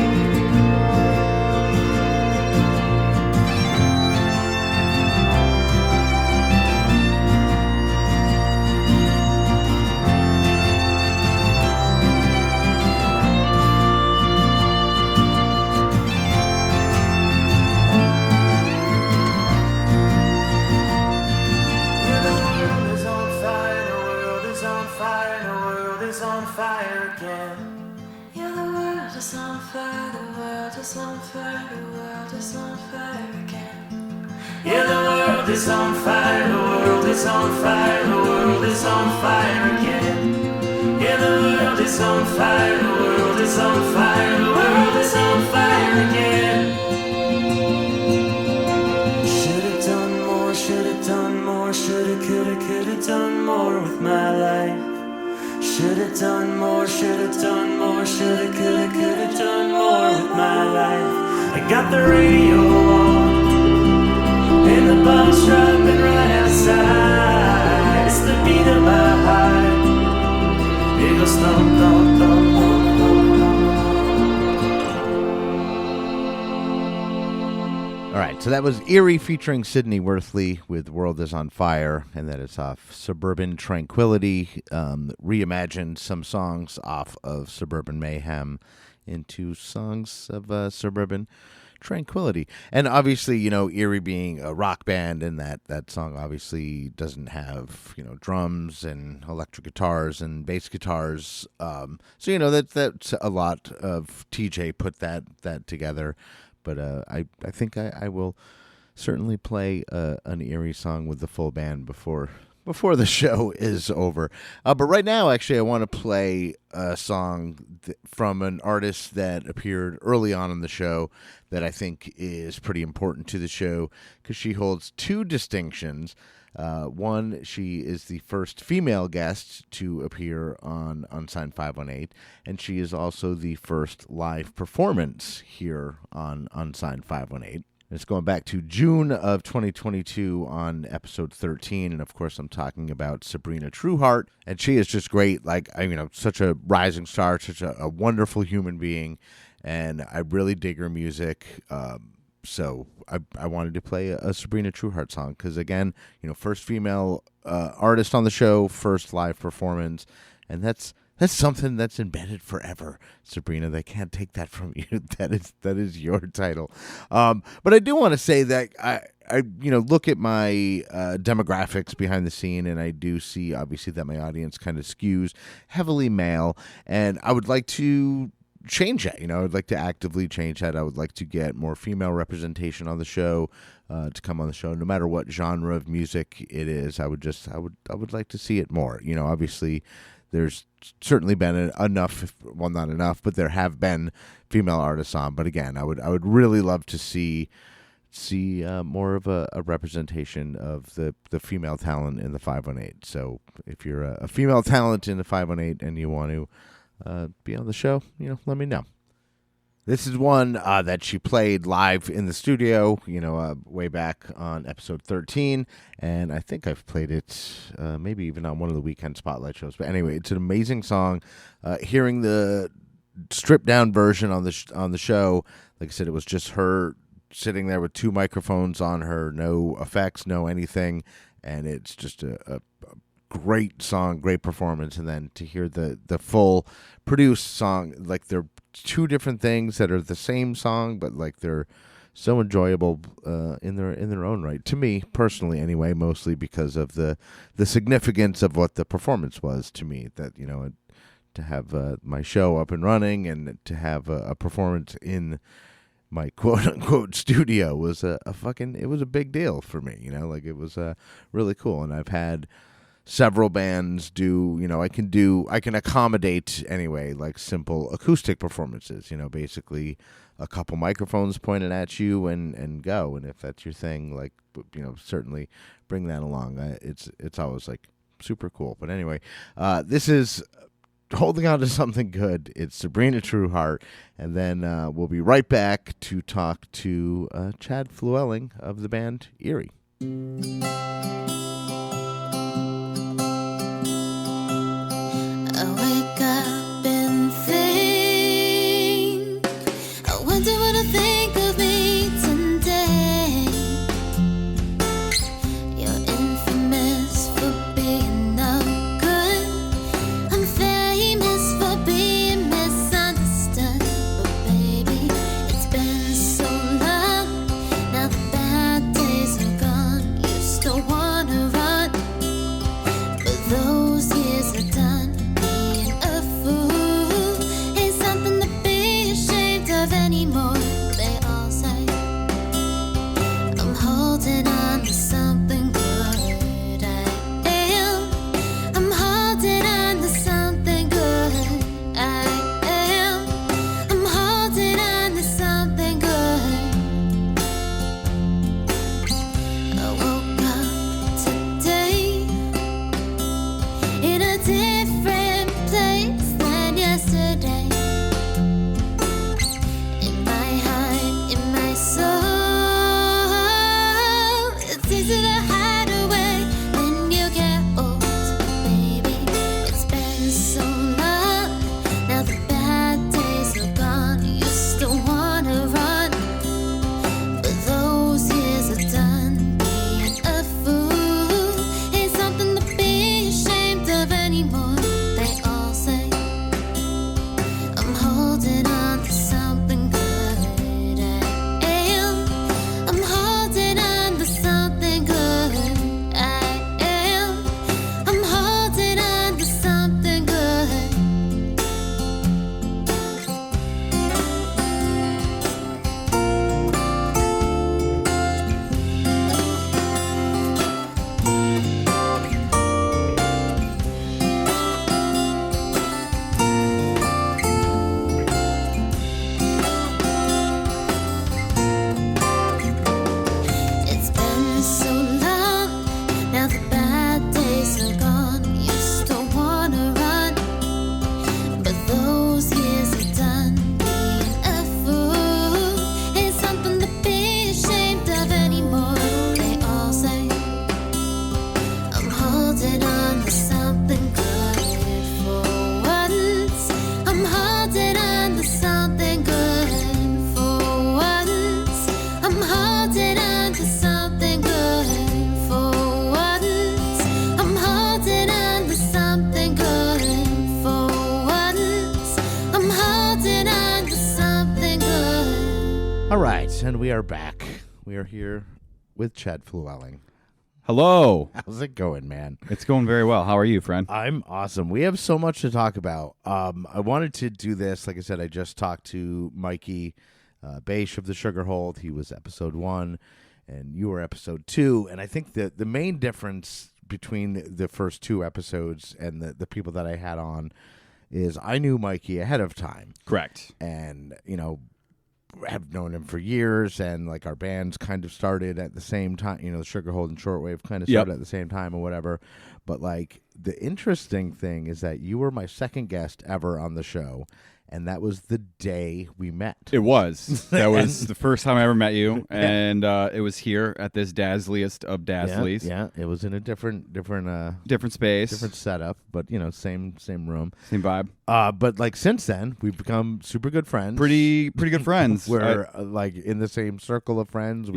Yeah, the world is on fire, the world is on fire, the world is on fire again. Yeah, the world is on fire, the world is on fire, the world is on fire again. Should've done more, should've done more, could've done more with my life. Should've done more, should've done more, could've done more with my life. I got the radio on, and the bombs dropping right outside. It's the beat of my heart. It goes thump, thump, thump, thump, thump, All right, so that was E.R.I.E featuring Sydney Worthley with World is on Fire, and that is off Suburban Tranquility, reimagined some songs off of Suburban Mayhem into songs of Suburban tranquility. And obviously, E.R.I.E. being a rock band, and that song obviously doesn't have, drums and electric guitars and bass guitars. So, that's a lot of TJ put that together. But I think I will certainly play an E.R.I.E. song with the full band before the show is over. But right now, actually, I want to play a song from an artist that appeared early on in the show that I think is pretty important to the show because she holds two distinctions. One, she is the first female guest to appear on Unsigned 518, and she is also the first live performance here on Unsigned 518. It's going back to June of 2022 on episode 13. And of course, I'm talking about Sabrina Trueheart. And she is just great. Such a rising star, such a wonderful human being. And I really dig her music. So I wanted to play a Sabrina Trueheart song. Because again, first female artist on the show, first live performance. And that's something that's embedded forever, Sabrina. They can't take that from you. That is your title. But I do want to say that I look at my demographics behind the scene, and I do see obviously that my audience kind of skews heavily male, and I would like to change that. I would like to actively change that. I would like to get more female representation on the show, to come on the show, no matter what genre of music it is. I would like to see it more. Obviously, there's certainly been enough, well, not enough, but there have been female artists on. But again, I would really love to see more of a representation of the female talent in the 518. So if you're a female talent in the 518 and you want to be on the show, let me know. This is one that she played live in the studio, way back on episode 13. And I think I've played it maybe even on one of the weekend spotlight shows. But anyway, it's an amazing song. Hearing the stripped down version on the show, like I said, it was just her sitting there with two microphones on her, no effects, no anything. And it's just a great song, great performance. And then to hear the full produced song, like they're two different things that are the same song, but like they're so enjoyable in their own right. To me personally, anyway, mostly because of the significance of what the performance was to me. That to have my show up and running and to have a performance in my quote unquote studio was it was a big deal for me. It was really cool, and I've had several bands do, I can accommodate anyway, like simple acoustic performances, basically a couple microphones pointed at you and go. And if that's your thing, like, certainly bring that along. It's always like super cool. But anyway, this is holding on to something good. It's Sabrina Trueheart. And then we'll be right back to talk to Chad Flewwelling of the band E.R.I.E. I wake up and think, I wonder what I think of me today. You're infamous for being no good. I'm famous for being misunderstood. But baby, it's been so long. Now the bad days are gone. You still wanna All right, and we are back. We are here with Chad Flewwelling. Hello. How's it going, man? It's going very well. How are you, friend? I'm awesome. We have so much to talk about. I wanted to do this. Like I said, I just talked to Mikey Baish of the Sugarhold. He was episode 1, and you were episode 2. And I think that the main difference between the first 2 episodes and the people that I had on is I knew Mikey ahead of time. Correct. And, have known him for years, and like our bands kind of started at the same time. The Sugarhold and Shortwave kind of started at the same time or whatever. But like the interesting thing is that you were my second guest ever on the show, and that was the day we met. It was. That was the first time I ever met you, and it was here at this dazzliest of dazzlies. Yeah, it was in a different space, different setup, but same room, same vibe. But like since then, we've become super good friends. Pretty good friends. We're like in the same circle of friends.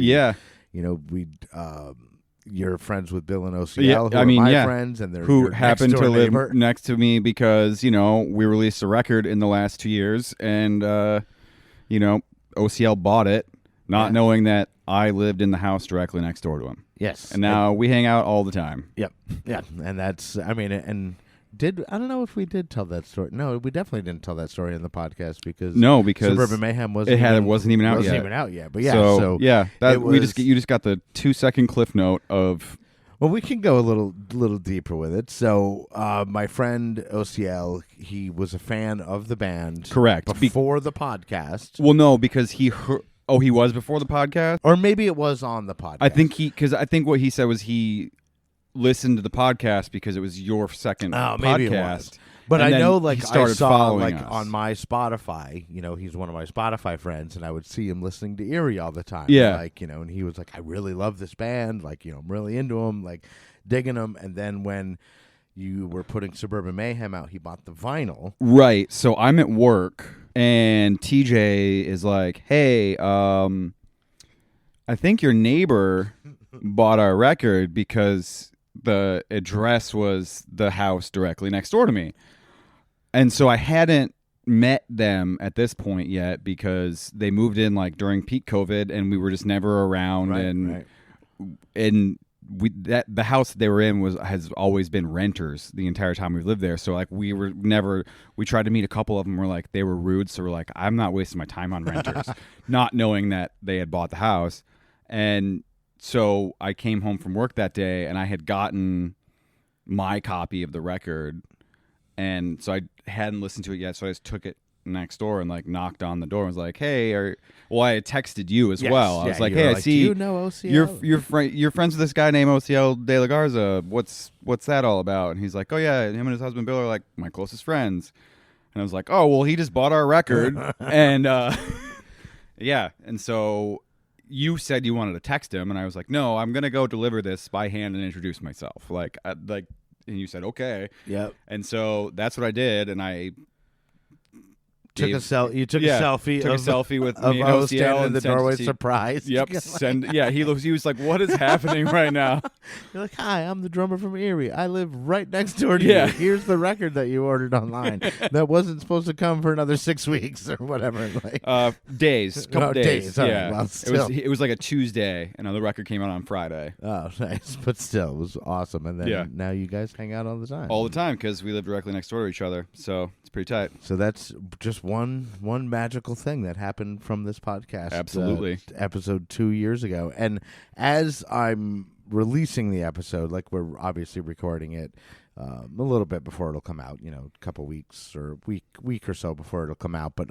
You're friends with Bill and OCL, who are my friends, and they're who happen to live neighbor. next to me because we released a record in the last 2 years, and OCL bought it, not knowing that I lived in the house directly next door to him. Yes, and now we hang out all the time. Yep, yeah, and that's I don't know if we did tell that story. No, we definitely didn't tell that story in the podcast because Suburban Mayhem wasn't even out yet. But you just got the 2-second cliff note of. Well, we can go a little deeper with it. So, my friend OCL, he was a fan of the band, correct, before the podcast. Well, no, because he was before the podcast, or maybe it was on the podcast. I think what he said was he listened to the podcast because it was your second podcast. Maybe it was. But I know, like, I saw, like, on my Spotify, he's one of my Spotify friends, and I would see him listening to E.R.I.E all the time. Yeah. Like, and he was like, I really love this band. Like, I'm really into them, like, digging them. And then when you were putting Suburban Mayhem out, he bought the vinyl. Right. So I'm at work, and TJ is like, hey, I think your neighbor bought our record because the address was the house directly next door to me. And so I hadn't met them at this point yet because they moved in like during peak COVID and we were just never around. And the house they were in has always been renters the entire time we've lived there. So like we tried to meet a couple of them. We're like, they were rude. So we're like, I'm not wasting my time on renters, not knowing that they had bought the house. And so I came home from work that day, and I had gotten my copy of the record, and so I hadn't listened to it yet. So I just took it next door and like knocked on the door and was like, "Hey," I had texted you as well. I was like, "Hey, I see you know OCL. You're friends with this guy named OCL De La Garza. What's that all about?" And he's like, "Oh yeah, him and his husband Bill are like my closest friends." And I was like, "Oh well, he just bought our record," and yeah, and so. You said you wanted to text him, and I was like, "No, I'm gonna go deliver this by hand and introduce myself." And you said, "Okay." Yep. And so that's what I did, and I took a selfie with me and OCL standing in and the doorway, surprised. Yep. He was like, "What is happening right now?" You're like, "Hi, I'm the drummer from E.R.I.E. I live right next door to you. Here's the record that you ordered online that wasn't supposed to come for another 6 weeks or whatever." Days, couple days. All yeah, right, well, it was like a Tuesday, and the record came out on Friday. Oh, nice, but still, it was awesome. And then now you guys hang out all the time. All the time because we live directly next door to each other, so it's pretty tight. So that's just one magical thing that happened from this podcast. Absolutely. Episode 2 years ago. And as I'm releasing the episode, like we're obviously recording it a little bit before it'll come out, a couple weeks or week or so before it'll come out. But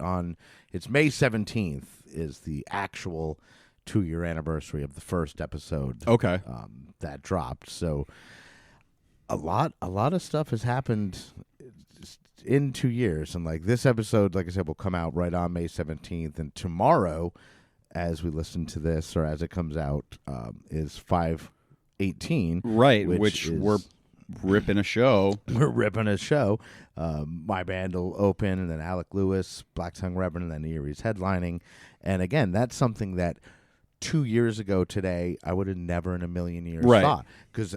it's May 17th is the actual 2-year anniversary of the first episode. Okay. That dropped. So a lot of stuff has happened in 2 years, and like this episode, like I said, will come out right on May 17th, and tomorrow, as we listen to this or as it comes out, is 5/18, right? Which we're ripping a show. We're ripping a show. My band will open, and then Alec Lewis, Black Tongue Reverend, and then E.R.I.E.'s headlining, and again, that's something that 2 years ago today, I would have never in a million years thought. Because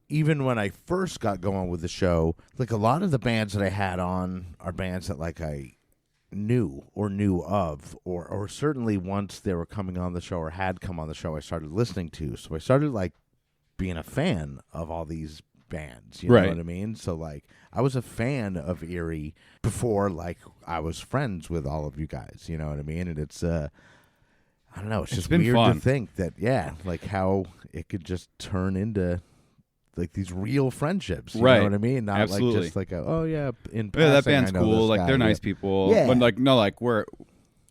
even when I first got going with the show, like a lot of the bands that I had on are bands that like I knew or knew of, or certainly once they were coming on the show or had come on the show, I started listening to. So I started like being a fan of all these bands. You know Right. what I mean? So like I was a fan of E.R.I.E. before like I was friends with all of you guys. You know what I mean? And it's I don't know. It's just been weird fun. to think that like how it could just turn into like these real friendships. You Right. know what I mean? Not Absolutely. like just like in Yeah, passing, that band's I know cool. this Like guy. they're nice Yeah. people. Yeah. But like no, like we're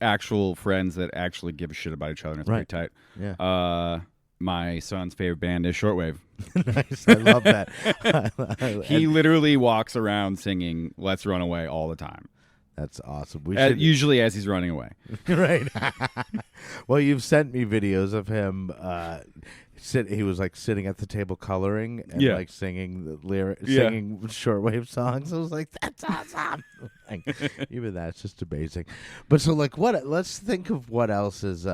actual friends that actually give a shit about each other. And it's Right. pretty tight. Yeah. My son's favorite band is Shortwave. Nice. I love that. He literally walks around singing "Let's Run Away" all the time. That's awesome. We Usually as he's running away. Right. Well, you've sent me videos of him. He was like sitting at the table coloring and Yeah. like singing the lyrics, Yeah. singing shortwave songs. I was like, that's awesome. Like, even that's just amazing. But so like, let's think of what else is,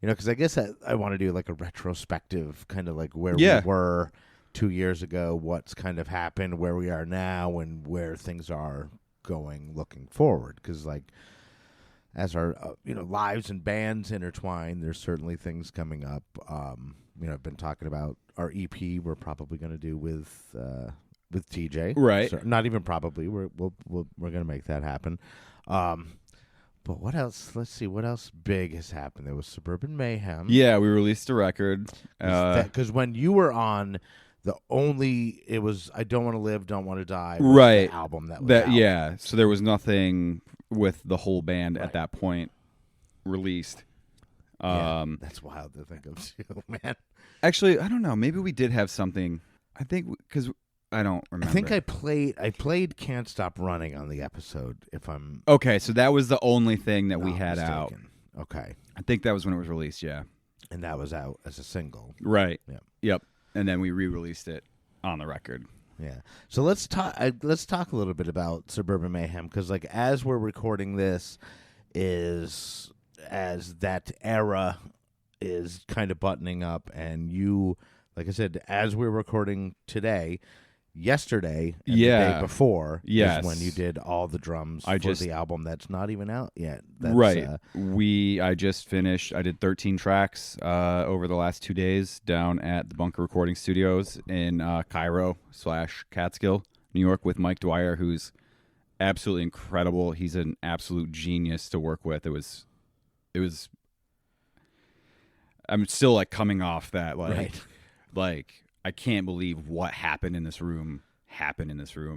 because I guess I want to do like a retrospective kind of like where Yeah. we were 2 years ago, what's kind of happened, where we are now, and where things are going looking forward. Because like as our lives and bands intertwine, there's certainly things coming up. I've been talking about our EP we're probably going to do with TJ, Right. So, not even probably, we're going to make that happen. But what else? Let's see, what else big has happened? There was Suburban Mayhem. Yeah, we released a record. Because when you were on, it was I Don't Want to Live, Don't Want to Die. Was Right. The album that was out. Yeah. So there was nothing with the whole band at that point released. Yeah, that's wild to think of too, man. Actually, I don't know. Maybe we did have something. I think because I don't remember. I think I played Can't Stop Running on the episode, if I'm Okay, so that was the only thing that we not had out. mistaken. Okay. I think that was when it was released. Yeah. And that was out as a single. Right. Yeah. Yep. And then we re-released it on the record. Yeah. So let's talk a little bit about Suburban Mayhem, because like as we're recording this, as that era is kind of buttoning up, and you, like I said, as we're recording today, yesterday, and the day before, Yes. is when you did all the drums for the album that's not even out yet. That's, Right. I just finished. I did 13 tracks over the last 2 days down at the Bunker Recording Studios in Cairo / Catskill, New York, with Mike Dwyer, who's absolutely incredible. He's an absolute genius to work with. It was. I'm still like coming off that like I can't believe what happened in this room,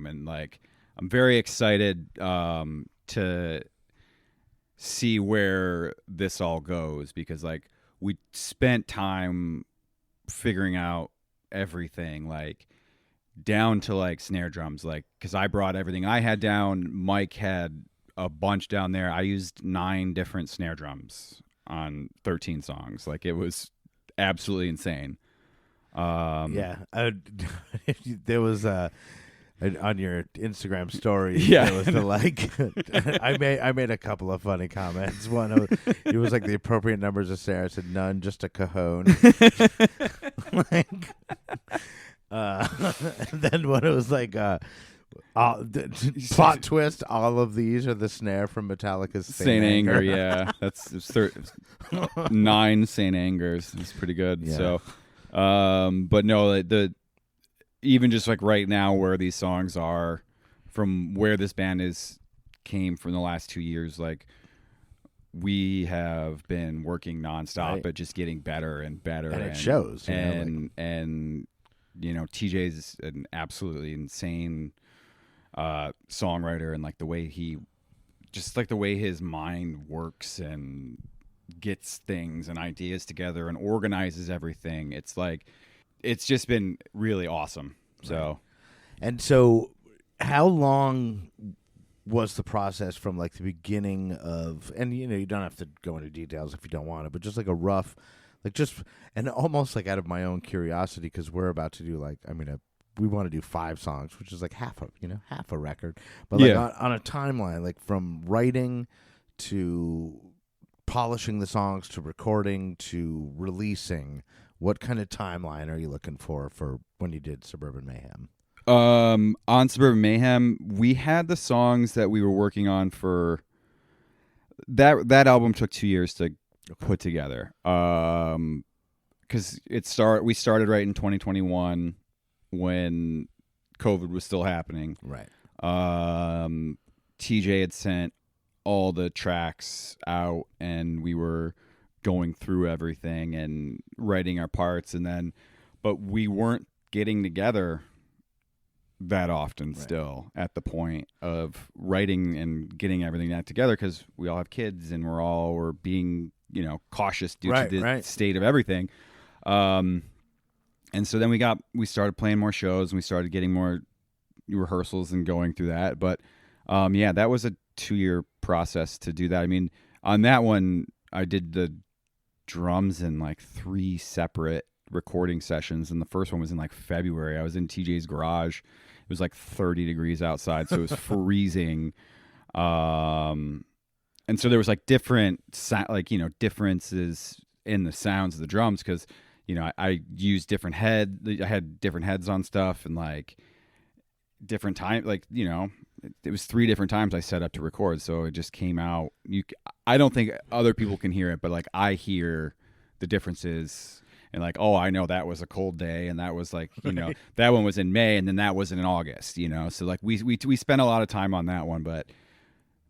and like I'm very excited to see where this all goes, because like we spent time figuring out everything, like down to like snare drums, like because I brought everything I had down. Mike had a bunch down there. I used 9 different snare drums on 13 songs. Like it was absolutely insane. Yeah, there was on your Instagram story. Yeah. There was the like. I made a couple of funny comments. One, it was like the appropriate numbers of Sarah. I said none, just a cajon. And then one, it was like plot twist. All of these are the snare from Metallica's Saint Anger. Yeah, that's 9 Saint Angers. It's pretty good. Yeah. So, but no, the even just like right now where these songs are, from where this band came from the last 2 years, like we have been working nonstop Right. at just getting better and better, And it shows, you know, and TJ's an absolutely insane songwriter, and like the way his mind works and gets things and ideas together and organizes everything. It's like, it's just been really awesome. So, And so, how long was the process from like the beginning of? And you don't have to go into details if you don't want to, but just like a rough, like just, and almost like out of my own curiosity, because we're about to do like, we want to do 5 songs, which is like half a record, but like on a timeline, like from writing to polishing the songs to recording to releasing. What kind of timeline are you looking for when you did Suburban Mayhem? On Suburban Mayhem, we had the songs that we were working on for that album took 2 years to put together. Because we started right in 2021 when COVID was still happening. Right. TJ had sent all the tracks out, and we were going through everything and writing our parts, but we weren't getting together that often still at the point of writing and getting everything that together, because we all have kids and we're being cautious due to the state of everything. And so then we started playing more shows, and we started getting more rehearsals and going through that. But that was a 2-year process to do that. I mean, on that one, I did the drums in like 3 separate recording sessions, and the first one was in like February. I was in TJ's garage. It was like 30 degrees outside, so it was freezing. And so there was like differences in the sounds of the drums, because I used different I had different heads on stuff, and like different time, it was 3 different times I set up to record, so it just came out. I don't think other people can hear it, but like I hear the differences, and like, oh, I know that was a cold day, and that was like, that one was in May, and then that was in August, so like we spent a lot of time on that one, but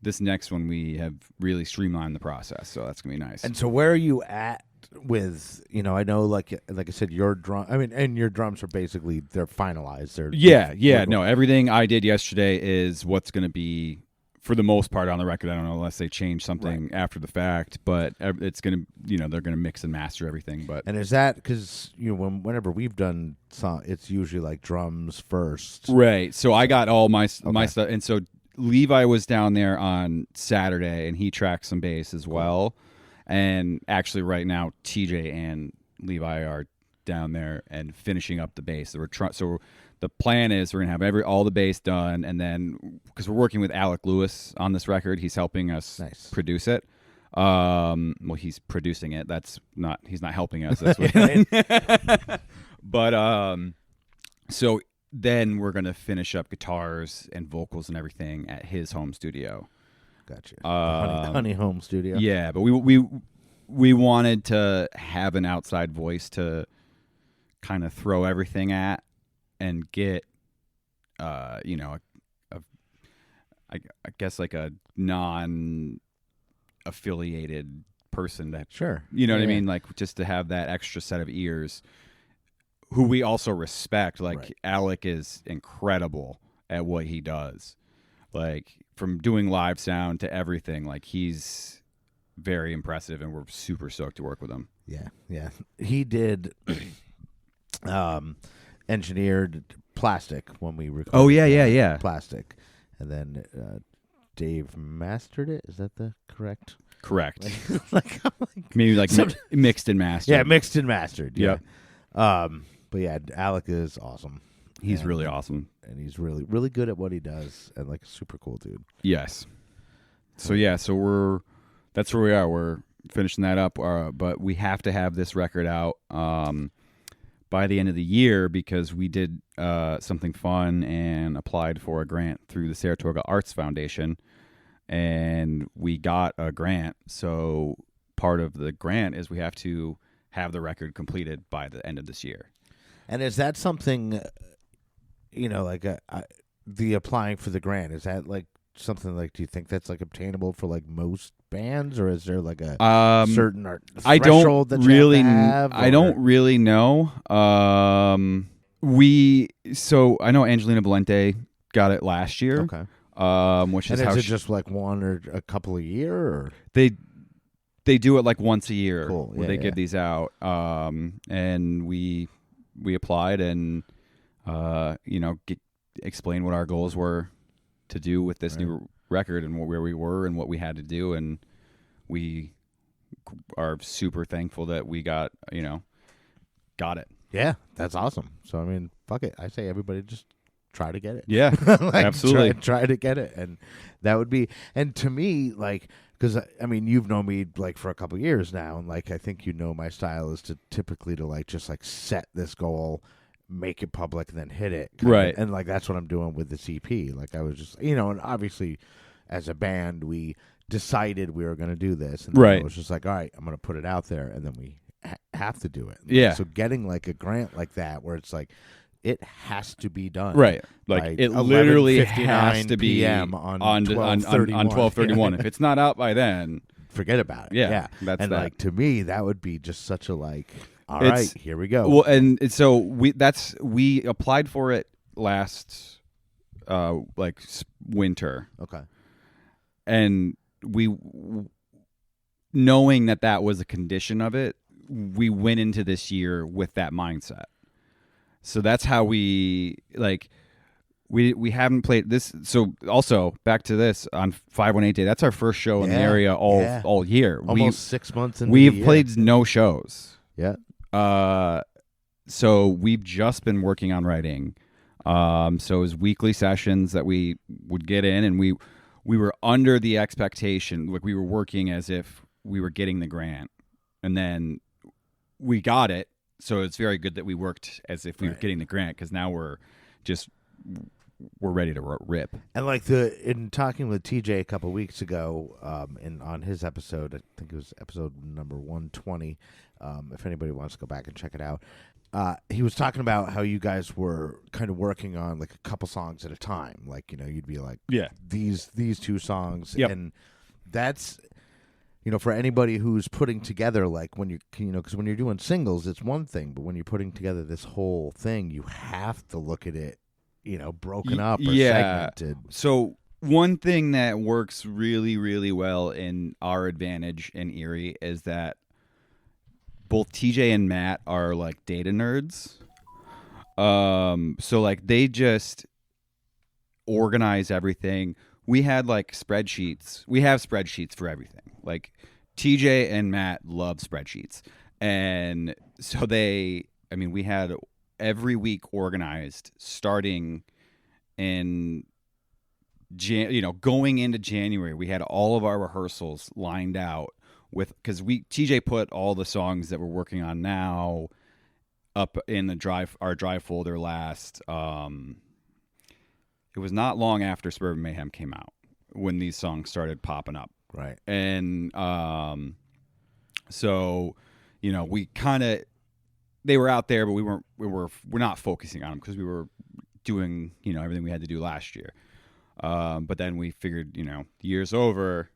this next one we have really streamlined the process, so that's gonna be nice. And so where are you at with, I know like I said, your drums are basically, they're finalized. No, everything I did yesterday is what's going to be for the most part on the record. I don't know unless they change something after the fact, but it's going to, they're going to mix and master everything. But and is that because whenever we've done song, it's usually like drums first, right? So I got all my stuff, and so Levi was down there on Saturday, and he tracked some bass as well. And actually, right now, TJ and Levi are down there and finishing up the bass. So the plan is we're gonna have all the bass done, and then because we're working with Alec Lewis on this record, he's helping us produce it. Well, he's producing it. He's not helping us. That's what But so then we're gonna finish up guitars and vocals and everything at his home studio. Gotcha. Honey home studio. Yeah, but we wanted to have an outside voice to kind of throw everything at and get, I guess like a non-affiliated person that, sure, what I mean, like just to have that extra set of ears, who we also respect. Like Alec is incredible at what he does. Like from doing live sound to everything, like he's very impressive, and we're super stoked to work with him. Yeah. He did engineered Plastic when we recorded. Oh yeah. Plastic, and then Dave mastered it. Is that the correct? Correct. Maybe like mixed and mastered. Yeah, mixed and mastered. Yeah. But yeah, Alec is awesome. He's really awesome, and he's really, really good at what he does, and like a super cool dude. Yes. So that's where we are. We're finishing that up, but we have to have this record out by the end of the year, because we did something fun and applied for a grant through the Saratoga Arts Foundation, and we got a grant. So part of the grant is we have to have the record completed by the end of this year. And is that something? Like the applying for the grant, is that like something like, do you think that's like obtainable for like most bands, or is there like a certain threshold that you have to have? I don't really know. So I know Angelina Valente got it last year. Okay. Which is and how is it just like one or a couple a year, or they do it like once a year. Cool. Where they give these out. And we applied and explain what our goals were to do with this new record, and where we were and what we had to do, and we are super thankful that we got it. Yeah, that's awesome. So I mean, fuck it. I say everybody just try to get it. Yeah, absolutely. Try to get it, and that would be. And to me, like, because I mean, you've known me like for a couple of years now, and like I think my style is to typically to like just like set this goal, make it public, and then hit it. Right. And like that's what I'm doing with this EP. Like I was just, and obviously as a band we decided we were going to do this, and then Right. it was just like, all right, I'm going to put it out there, and then we have to do it. Yeah. So getting like a grant like that, where it's like, it has to be done. Right. Like by it literally 11:59 has to be PM on 12:31. 12:31. If it's not out by then, forget about it. Yeah, that's and that. like to me, that would be just such a like. All It's- right, here we go. Well, and so we applied for it last winter. Okay. And we, knowing that was a condition of it, we went into this year with that mindset. So that's how we haven't played this. So also back to this on 518 Day. That's our first show in the area all year. Almost 6 months into we've the year. played no shows. Yeah. So we've just been working on writing. So it was weekly sessions that we would get in, and we were under the expectation, like we were working as if we were getting the grant, and then we got it. So it's very good that we worked as if we were getting the grant, because now we're ready to rip. And like in talking with TJ a couple weeks ago, on his episode, I think it was episode number 120. If anybody wants to go back and check it out, he was talking about how you guys were kind of working on like a couple songs at a time. Like, you'd be like, these two songs, and that's. For anybody who's putting together, like when because when you're doing singles, it's one thing, but when you're putting together this whole thing, you have to look at it, broken up or segmented. So one thing that works really, really well in our advantage in E.R.I.E. is that both TJ and Matt are like data nerds. So like they just organize everything. We had like spreadsheets. We have spreadsheets for everything. Like TJ and Matt love spreadsheets. And so we had every week organized starting in going into January. We had all of our rehearsals lined out because TJ put all the songs that we're working on now up in our drive folder last. It was not long after Suburban Mayhem came out when these songs started popping up. Right. And so, we kind of, they were out there, but we're not focusing on them because we were doing, everything we had to do last year. But then we figured, the year's over,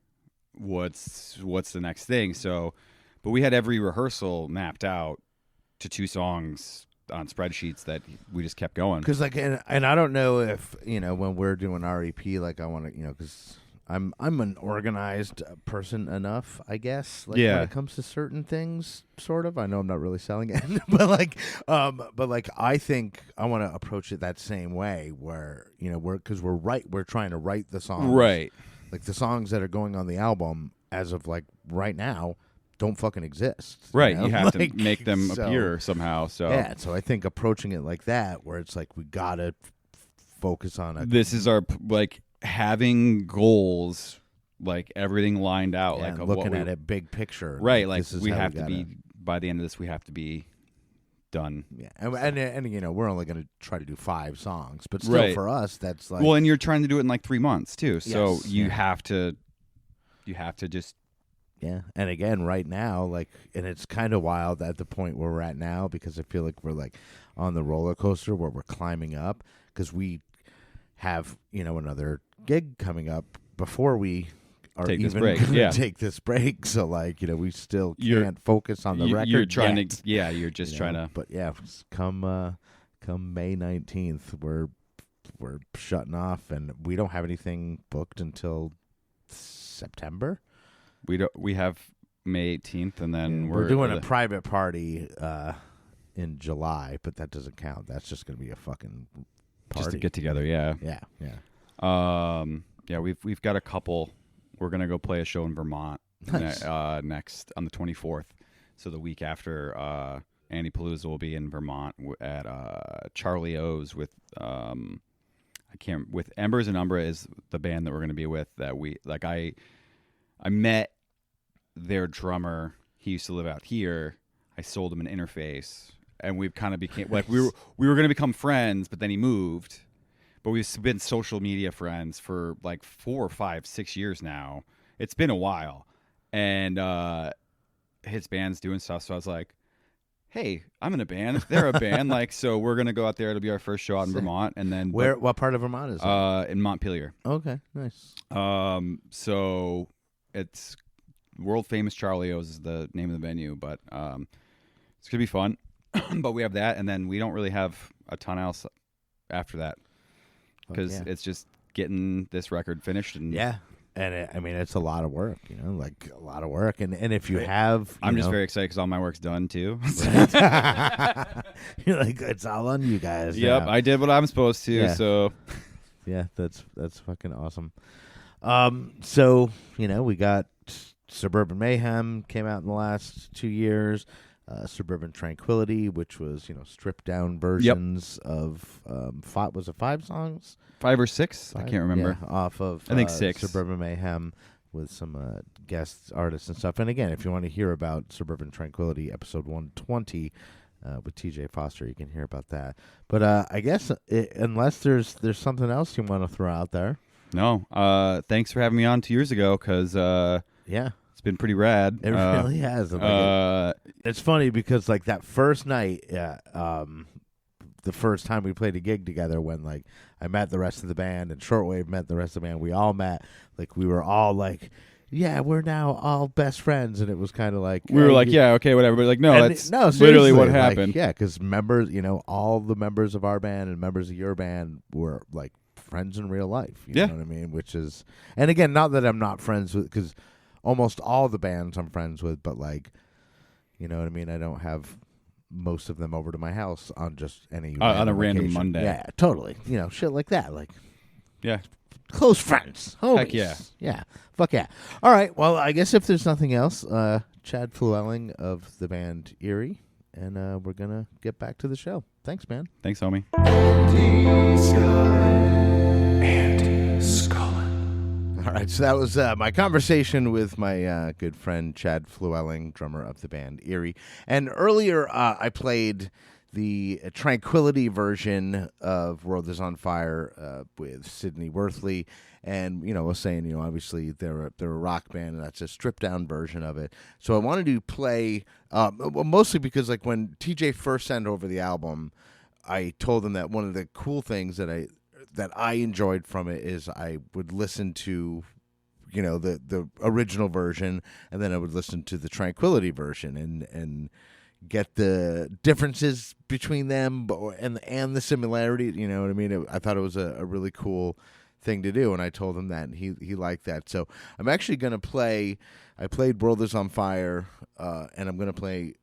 what's the next thing? So, but we had every rehearsal mapped out to 2 songs on spreadsheets that we just kept going. Because and I don't know if when we're doing REP, like I want to because I'm an organized person enough, I guess. Like when it comes to certain things, sort of. I know I'm not really selling it, but like I think I want to approach it that same way, where we're trying to write the songs, right? Like the songs that are going on the album as of like right now don't fucking exist. Right. You have to make them appear somehow. So yeah. So I think approaching it like that, where it's like we gotta focus on this is our having goals, like everything lined out, like looking at it big picture, right? Like we have to be by the end of this. We have to be done. Yeah, and we're only going to try to do 5 songs, but still for us, that's like and you're trying to do it in like 3 months too. So you have to just. Yeah, and again, right now, like, and it's kind of wild at the point where we're at now, because I feel like we're like on the roller coaster where we're climbing up, because we have another gig coming up before we are take even this break. Take this break. So like we still can't focus on the record. You're trying yet. to you're just trying to. But yeah, come May 19th, we're shutting off, and we don't have anything booked until September. We have May 18th, and then we're doing a private party in July, but that doesn't count. That's just going to be a fucking party. Just to get together, yeah. We've got a couple. We're going to go play a show in Vermont next on the 24th. So the week after Andy Palooza will be in Vermont at Charlie O's with with Embers and Umbra is the band that we're going to be with. That I met their drummer. He used to live out here. I sold him an interface, and we've kind of became like we were going to become friends, but then he moved. But we've been social media friends for like 4 or 5, 6 years now, it's been a while, and his band's doing stuff. So I was like, hey, I'm in a band. They're a band. Like, so we're gonna go out there. It'll be our first show out in Vermont, and then What part of Vermont is it? in Montpelier. Okay, nice. So it's world famous Charlie O's is the name of the venue, but it's gonna be fun. But we have that, and then we don't really have a ton else after that because it's just getting this record finished. And and it's a lot of work, like a lot of work. And if you have, I'm just very excited because all my work's done too. You're like, it's all on you guys. Yep, now. I did what I'm supposed to. Yeah. So yeah, that's fucking awesome. So we got Suburban Mayhem came out in the last 2 years. Suburban Tranquility, which was stripped down versions of was it 5 songs? 5 or 6? I can't remember. Yeah, off of I think 6. Suburban Mayhem with some guest artists and stuff. And again, if you want to hear about Suburban Tranquility, episode 120 with TJ Foster, you can hear about that. But I guess unless there's something else you want to throw out there. No. Thanks for having me on 2 years ago because it's been pretty rad. It really has. It's funny because like that first night, the first time we played a gig together, when like I met the rest of the band and Shortwave met the rest of the band, we all met. Like we were all like, yeah, we're now all best friends, and it was kind of like we were like, yeah, okay, whatever. But like, no, that's seriously, literally what happened. Yeah, because members, all the members of our band and members of your band were like friends in real life. You know what I mean? Which is, and again, not that I'm not friends with, because almost all the bands I'm friends with, but like, you know what I mean? I don't have most of them over to my house on just any on a random occasion. Monday. Yeah, totally. Shit like that. Like, yeah, close friends. Homies. Heck yeah. Yeah. Fuck yeah. All right. Well, I guess if there's nothing else, Chad Flewwelling of the band E.R.I.E, and we're gonna get back to the show. Thanks, man. Thanks, homie. All right, so that was my conversation with my good friend Chad Flewwelling, drummer of the band E.R.I.E. And earlier I played the Tranquility version of World is on Fire with Sydney Worthley, and was saying obviously they're a rock band, and that's a stripped down version of it. So I wanted to play mostly because like when TJ first sent over the album, I told him that one of the cool things that I enjoyed from it is I would listen to, the original version, and then I would listen to the Tranquility version and get the differences between them and the similarity. You know what I mean? I thought it was a really cool thing to do, and I told him that, and he liked that. So I'm actually going to play. I played World is on Fire, and I'm going to play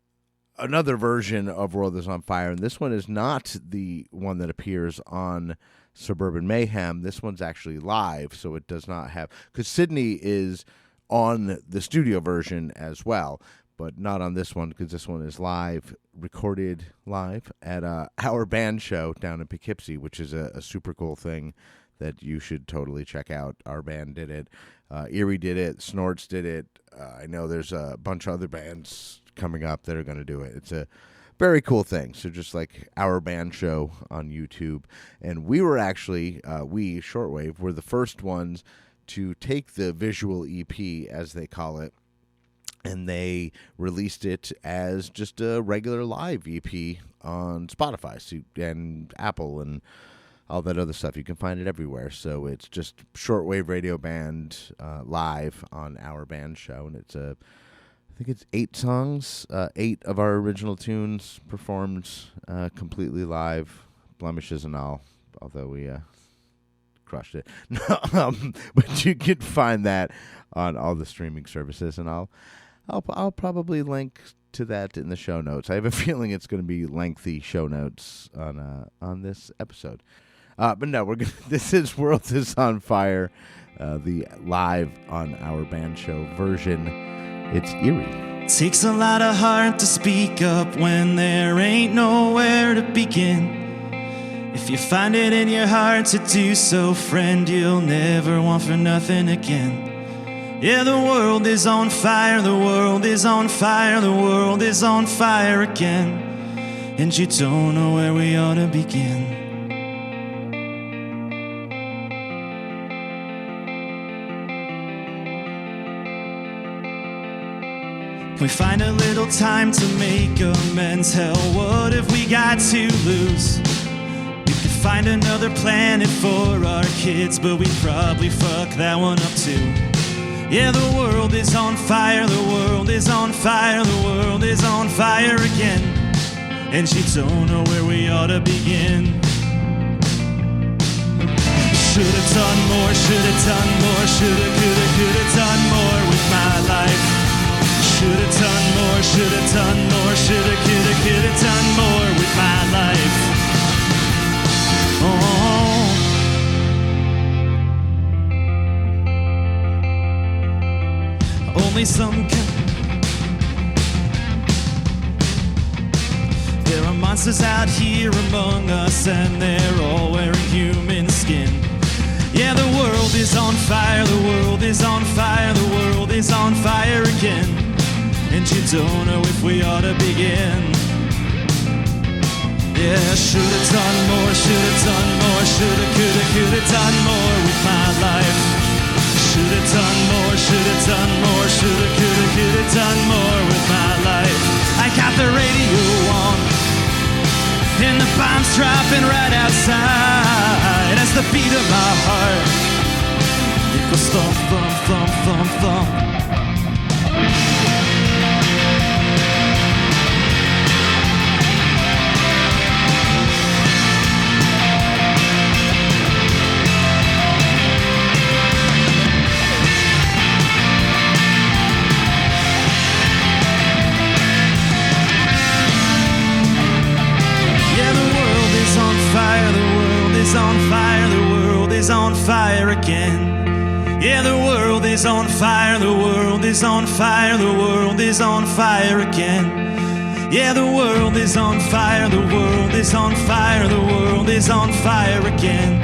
another version of World is on Fire, and this one is not the one that appears on Suburban Mayhem. This one's actually live, so it does not have, because Sydney is on the studio version as well, but not on this one, because this one is live, recorded live at our band show down in Poughkeepsie, which is a super cool thing that you should totally check out. Our band did it. E.R.I.E did it. Snorts did it. I know there's a bunch of other bands coming up that are going to do it. It's a very cool thing. So just like our band show on YouTube. And we were actually, Shortwave, were the first ones to take the visual EP, as they call it, and they released it as just a regular live EP on Spotify and Apple and all that other stuff. You can find it everywhere. So it's just Shortwave Radio Band live on our band show, and it's I think it's 8 songs, 8 of our original tunes performed completely live, blemishes and all, although we crushed it. But you can find that on all the streaming services, and I'll probably link to that in the show notes. I have a feeling it's going to be lengthy show notes on this episode. But no, this is World is on Fire, the live on our band show version. It's E.R.I.E. Takes a lot of heart to speak up when there ain't nowhere to begin. If you find it in your heart to do so, friend, you'll never want for nothing again. Yeah, the world is on fire, the world is on fire, the world is on fire again. And you don't know where we ought to begin. Can we find a little time to make amends? Hell, what if we got to lose? We could find another planet for our kids, but we'd probably fuck that one up too. Yeah, the world is on fire, the world is on fire, the world is on fire again. And she don't know where we ought to begin. Should've done more, should've done more, shoulda, coulda, coulda done more with my life. Should've done more, should've done more, shoulda, coulda, coulda done more with my life. Oh. Only some There are monsters out here among us, and they're all wearing human skin. Yeah, the world is on fire, the world is on fire, the world is on fire again. And you don't know if we ought to begin. Yeah, should've done more, should've done more, shoulda, coulda, coulda done more with my life. Should've done more, should've done more, shoulda, coulda, coulda done more with my life. I got the radio on, and the bombs dropping right outside. As the beat of my heart, it goes thump, thump, thump, thump, thump. On fire, the world is on fire again. Yeah, the world is on fire, the world is on fire, the world is on fire again. Yeah, the world is on fire, the world is on fire, the world is on fire again.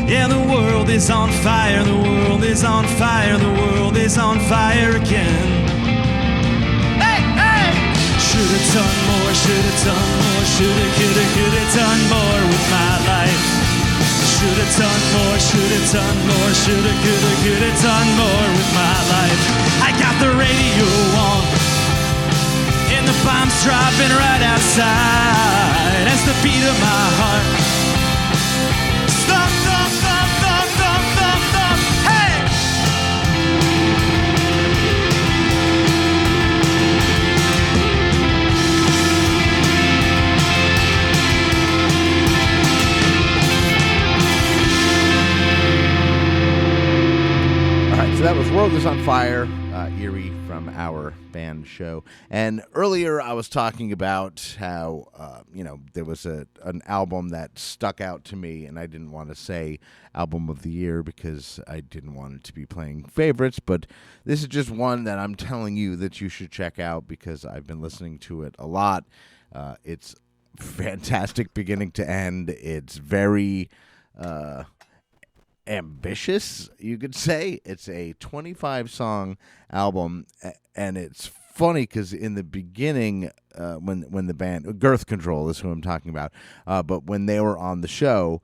Yeah, the world is on fire, the world is on fire, the world is on fire again. Hey, hey! Should've done more, should've done more, shoulda, coulda, coulda done more with my life. Should've done more, should've done more, shoulda, coulda, coulda done more with my life. I got the radio on, and the bombs dropping right outside. As the beat of my heart thump, thump, thump, thump, thump, thump, thump. Hey! So that was World is on Fire, E.R.I.E. from our band show. And earlier I was talking about how, there was an album that stuck out to me, and I didn't want to say album of the year because I didn't want it to be playing favorites, but this is just one that I'm telling you that you should check out because I've been listening to it a lot. It's fantastic beginning to end. It's very ambitious, you could say. It's a 25-song album, and it's funny because in the beginning, when the band Girth Control is who I'm talking about, but when they were on the show,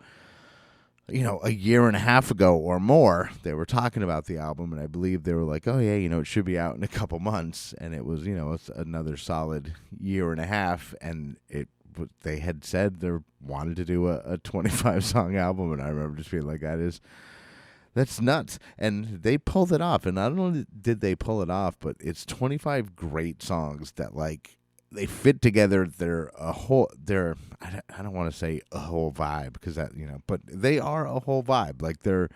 a year and a half ago or more, they were talking about the album, and I believe they were like, "Oh yeah, it should be out in a couple months," and it was, it's another solid year and a half, and they had said they wanted to do a 25-song album, and I remember just being like, that's nuts. And they pulled it off, and I don't know did they pull it off, but it's 25 great songs that, like, they fit together. I don't want to say a whole vibe, because that, but they are a whole vibe. Like, they're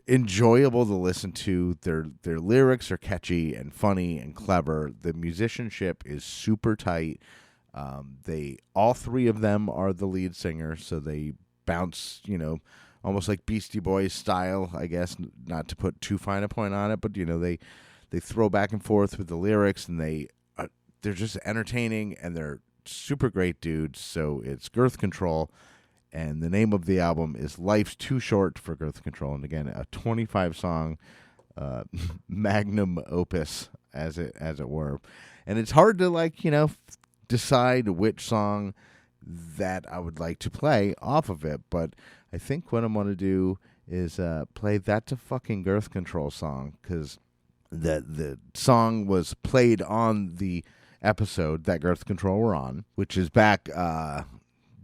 enjoyable to listen to. Their lyrics are catchy and funny and clever. The musicianship is super tight. All three of them are the lead singer, so they bounce, almost like Beastie Boys style, I guess, not to put too fine a point on it, but they throw back and forth with the lyrics, and they're just entertaining, and they're super great dudes. So it's Girth Control, and the name of the album is Life's Too Short for Girth Control, and again, a 25-song magnum opus, as it were. And it's hard to decide which song that I would like to play off of it, but I think what I'm going to do is play That's a Fucking Girth Control song, because the song was played on the episode that Girth Control were on, which is back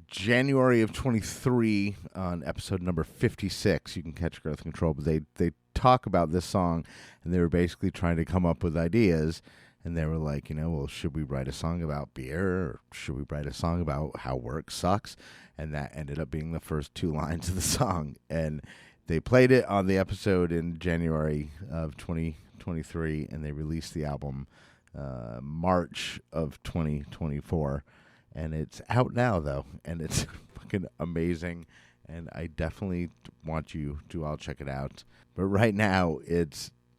January of 23 on episode number 56. You can catch Girth Control, but they talk about this song, and they were basically trying to come up with ideas, and they were like, well, should we write a song about beer, or should we write a song about how work sucks? And that ended up being the first two lines of the song, and they played it on the episode in January of 2023, and they released the album March of 2024, and it's out now, though, and it's fucking amazing, and I definitely want you to all check it out. But right now,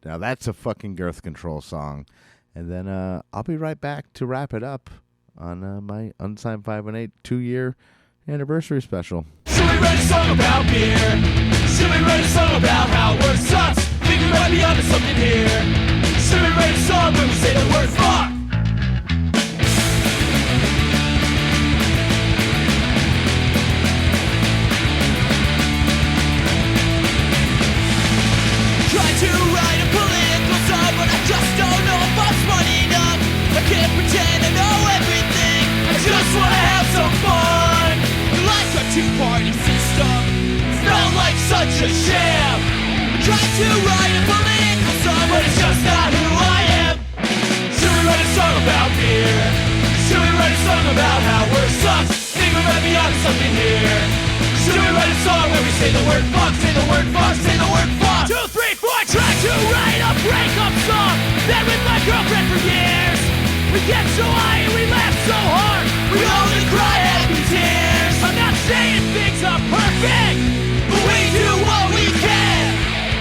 that's a fucking Girth Control song, and then I'll be right back to wrap it up on my Unsigned 518 2-year anniversary special. Should we write a song about beer? Should we write a song about how work sucks? Think we might be onto something here. Should we write a song when we say the word fuck? Try to write a political song, but I just don't know if I'm smart enough. I can't pretend I know everything. I just wanna have some fun. Like a two-party system, felt like such a sham. I tried to write a political song, but it's just not who I am. Should we write a song about beer? Should we write a song about how work sucks? Think we might be onto something here. Should we write a song where we say the word fuck, say the word fuck, say the word fuck? 2, 3, 4, I tried to write a breakup song. Been with my girlfriend for years. We get so high and we laugh so hard. We only cry happy tears. I'm not saying things are perfect, but we do what we can.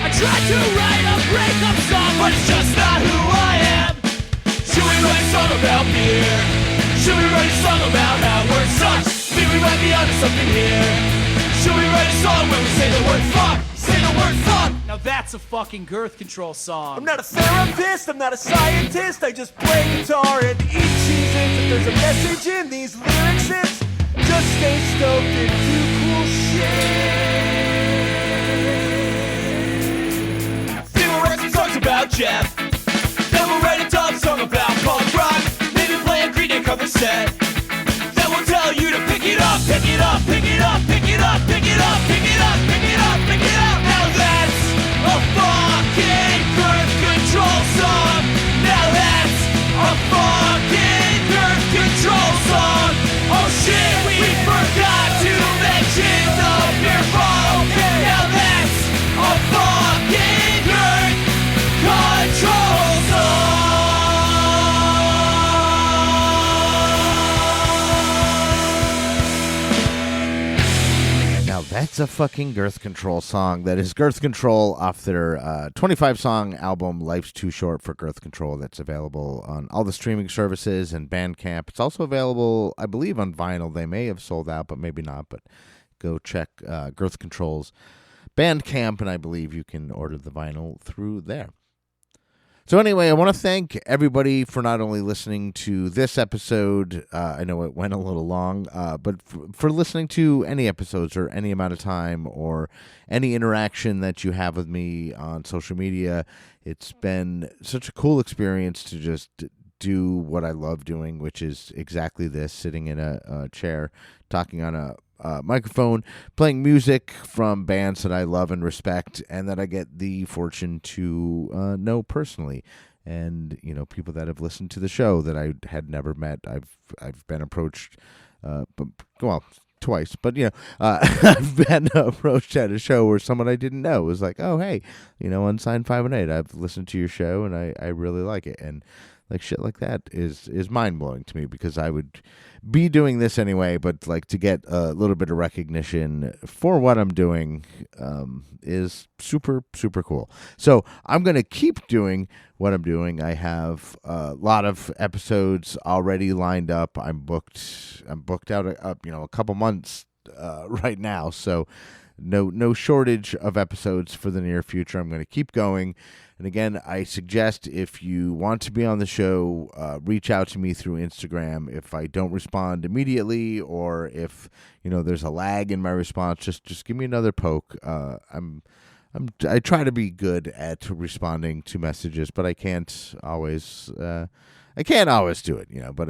I tried to write a breakup song, but it's just not who I am. Should we write a song about beer? Should we write a song about how work sucks? Think we might be onto something here. Should we write a song when we say the word fuck? Say the word fuck! Now that's a fucking Girth Control song. I'm not a therapist, I'm not a scientist, I just play guitar and eat cheeses. If there's a message in these lyrics, it's just stay stoked and do cool shit. Then we'll write some songs about Jeff. Then we'll write a dub song about punk rock. Maybe play a Green Day cover set. Then we'll tell you to pick it up, pick it up, pick it up, pick it up, pick it up, pick it up, pick it up, pick it up. Now that's a fucking Girth Control song. Now that's a fucking Girth Control song. Oh shit, we forgot to mention the beer bottle. Now that's a fucking Girth Control song. That's a fucking Girth Control song. That is Girth Control off their 25-song album, Life's Too Short for Girth Control. That's available on all the streaming services and Bandcamp. It's also available, I believe, on vinyl. They may have sold out, but maybe not. But go check Girth Control's Bandcamp, and I believe you can order the vinyl through there. So anyway, I want to thank everybody for not only listening to this episode, I know it went a little long, but for listening to any episodes or any amount of time or any interaction that you have with me on social media. It's been such a cool experience to just do what I love doing, which is exactly this, sitting in a chair, talking on a microphone, playing music from bands that I love and respect, and that I get the fortune to know personally, and people that have listened to the show that I had never met. I've been approached, twice, but I've been approached at a show where someone I didn't know was like, "Oh, hey, Unsigned 518. I've listened to your show and I really like it," and like shit like that is mind blowing to me, because I would be doing this anyway, but like to get a little bit of recognition for what I'm doing is super, super cool. So I'm going to keep doing what I'm doing. I have a lot of episodes already lined up. I'm booked out a couple months right now. So no shortage of episodes for the near future. I'm going to keep going. And again, I suggest if you want to be on the show, reach out to me through Instagram. If I don't respond immediately, or if there's a lag in my response, just give me another poke. I'm I try to be good at responding to messages, but I can't always do it, but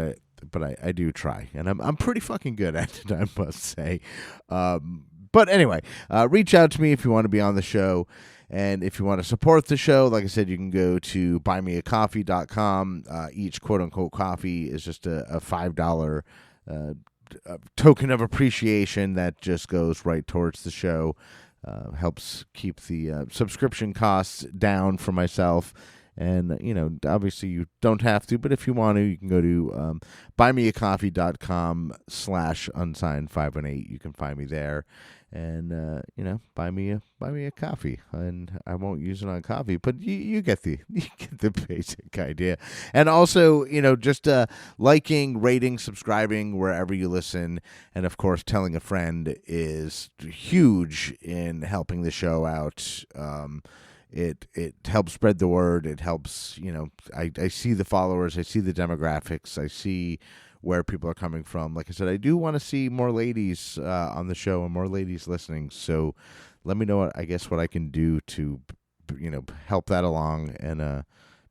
I do try, and I'm pretty fucking good at it, I must say. But anyway, reach out to me if you want to be on the show. And if you want to support the show, like I said, you can go to buymeacoffee.com. Each quote-unquote coffee is just a $5 token of appreciation that just goes right towards the show. Helps keep the subscription costs down for myself. And, obviously you don't have to, but if you want to, you can go to buymeacoffee.com/unsigned518. You can find me there. And buy me a coffee, and I won't use it on coffee, but you get the basic idea. And also, just liking, rating, subscribing wherever you listen, and of course, telling a friend is huge in helping the show out. It helps spread the word. It helps. I see the followers, I see the demographics, I see where people are coming from. Like I said, I do want to see more ladies on the show and more ladies listening. So let me know what I can do to, help that along and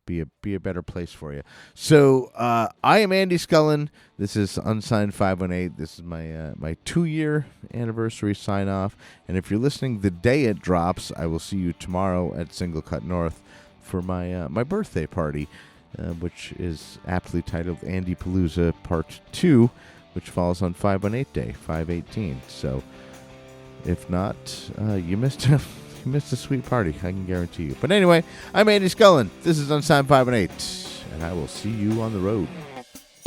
be a better place for you. So I am Andy Scullin. This is Unsigned 518. This is my 2-year anniversary sign off. And if you're listening the day it drops, I will see you tomorrow at Single Cut North for my birthday party. Which is aptly titled Andy Palooza Part 2, which falls on 518 Day, 5/18. So, if not, you missed a sweet party, I can guarantee you. But anyway, I'm Andy Scullin. This is Unsigned 518, and I will see you on the road.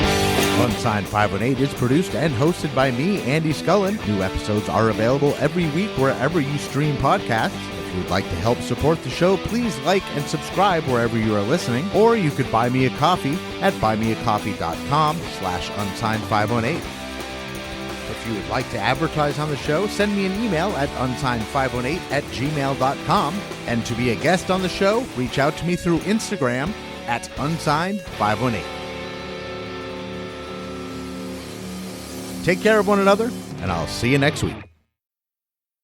Unsigned 518 is produced and hosted by me, Andy Scullin. New episodes are available every week wherever you stream podcasts. If you would like to help support the show, please like and subscribe wherever you are listening, or you could buy me a coffee at buymeacoffee.com/unsigned518. If you would like to advertise on the show, send me an email at unsigned518@gmail.com. And to be a guest on the show, reach out to me through Instagram at unsigned518. Take care of one another, and I'll see you next week.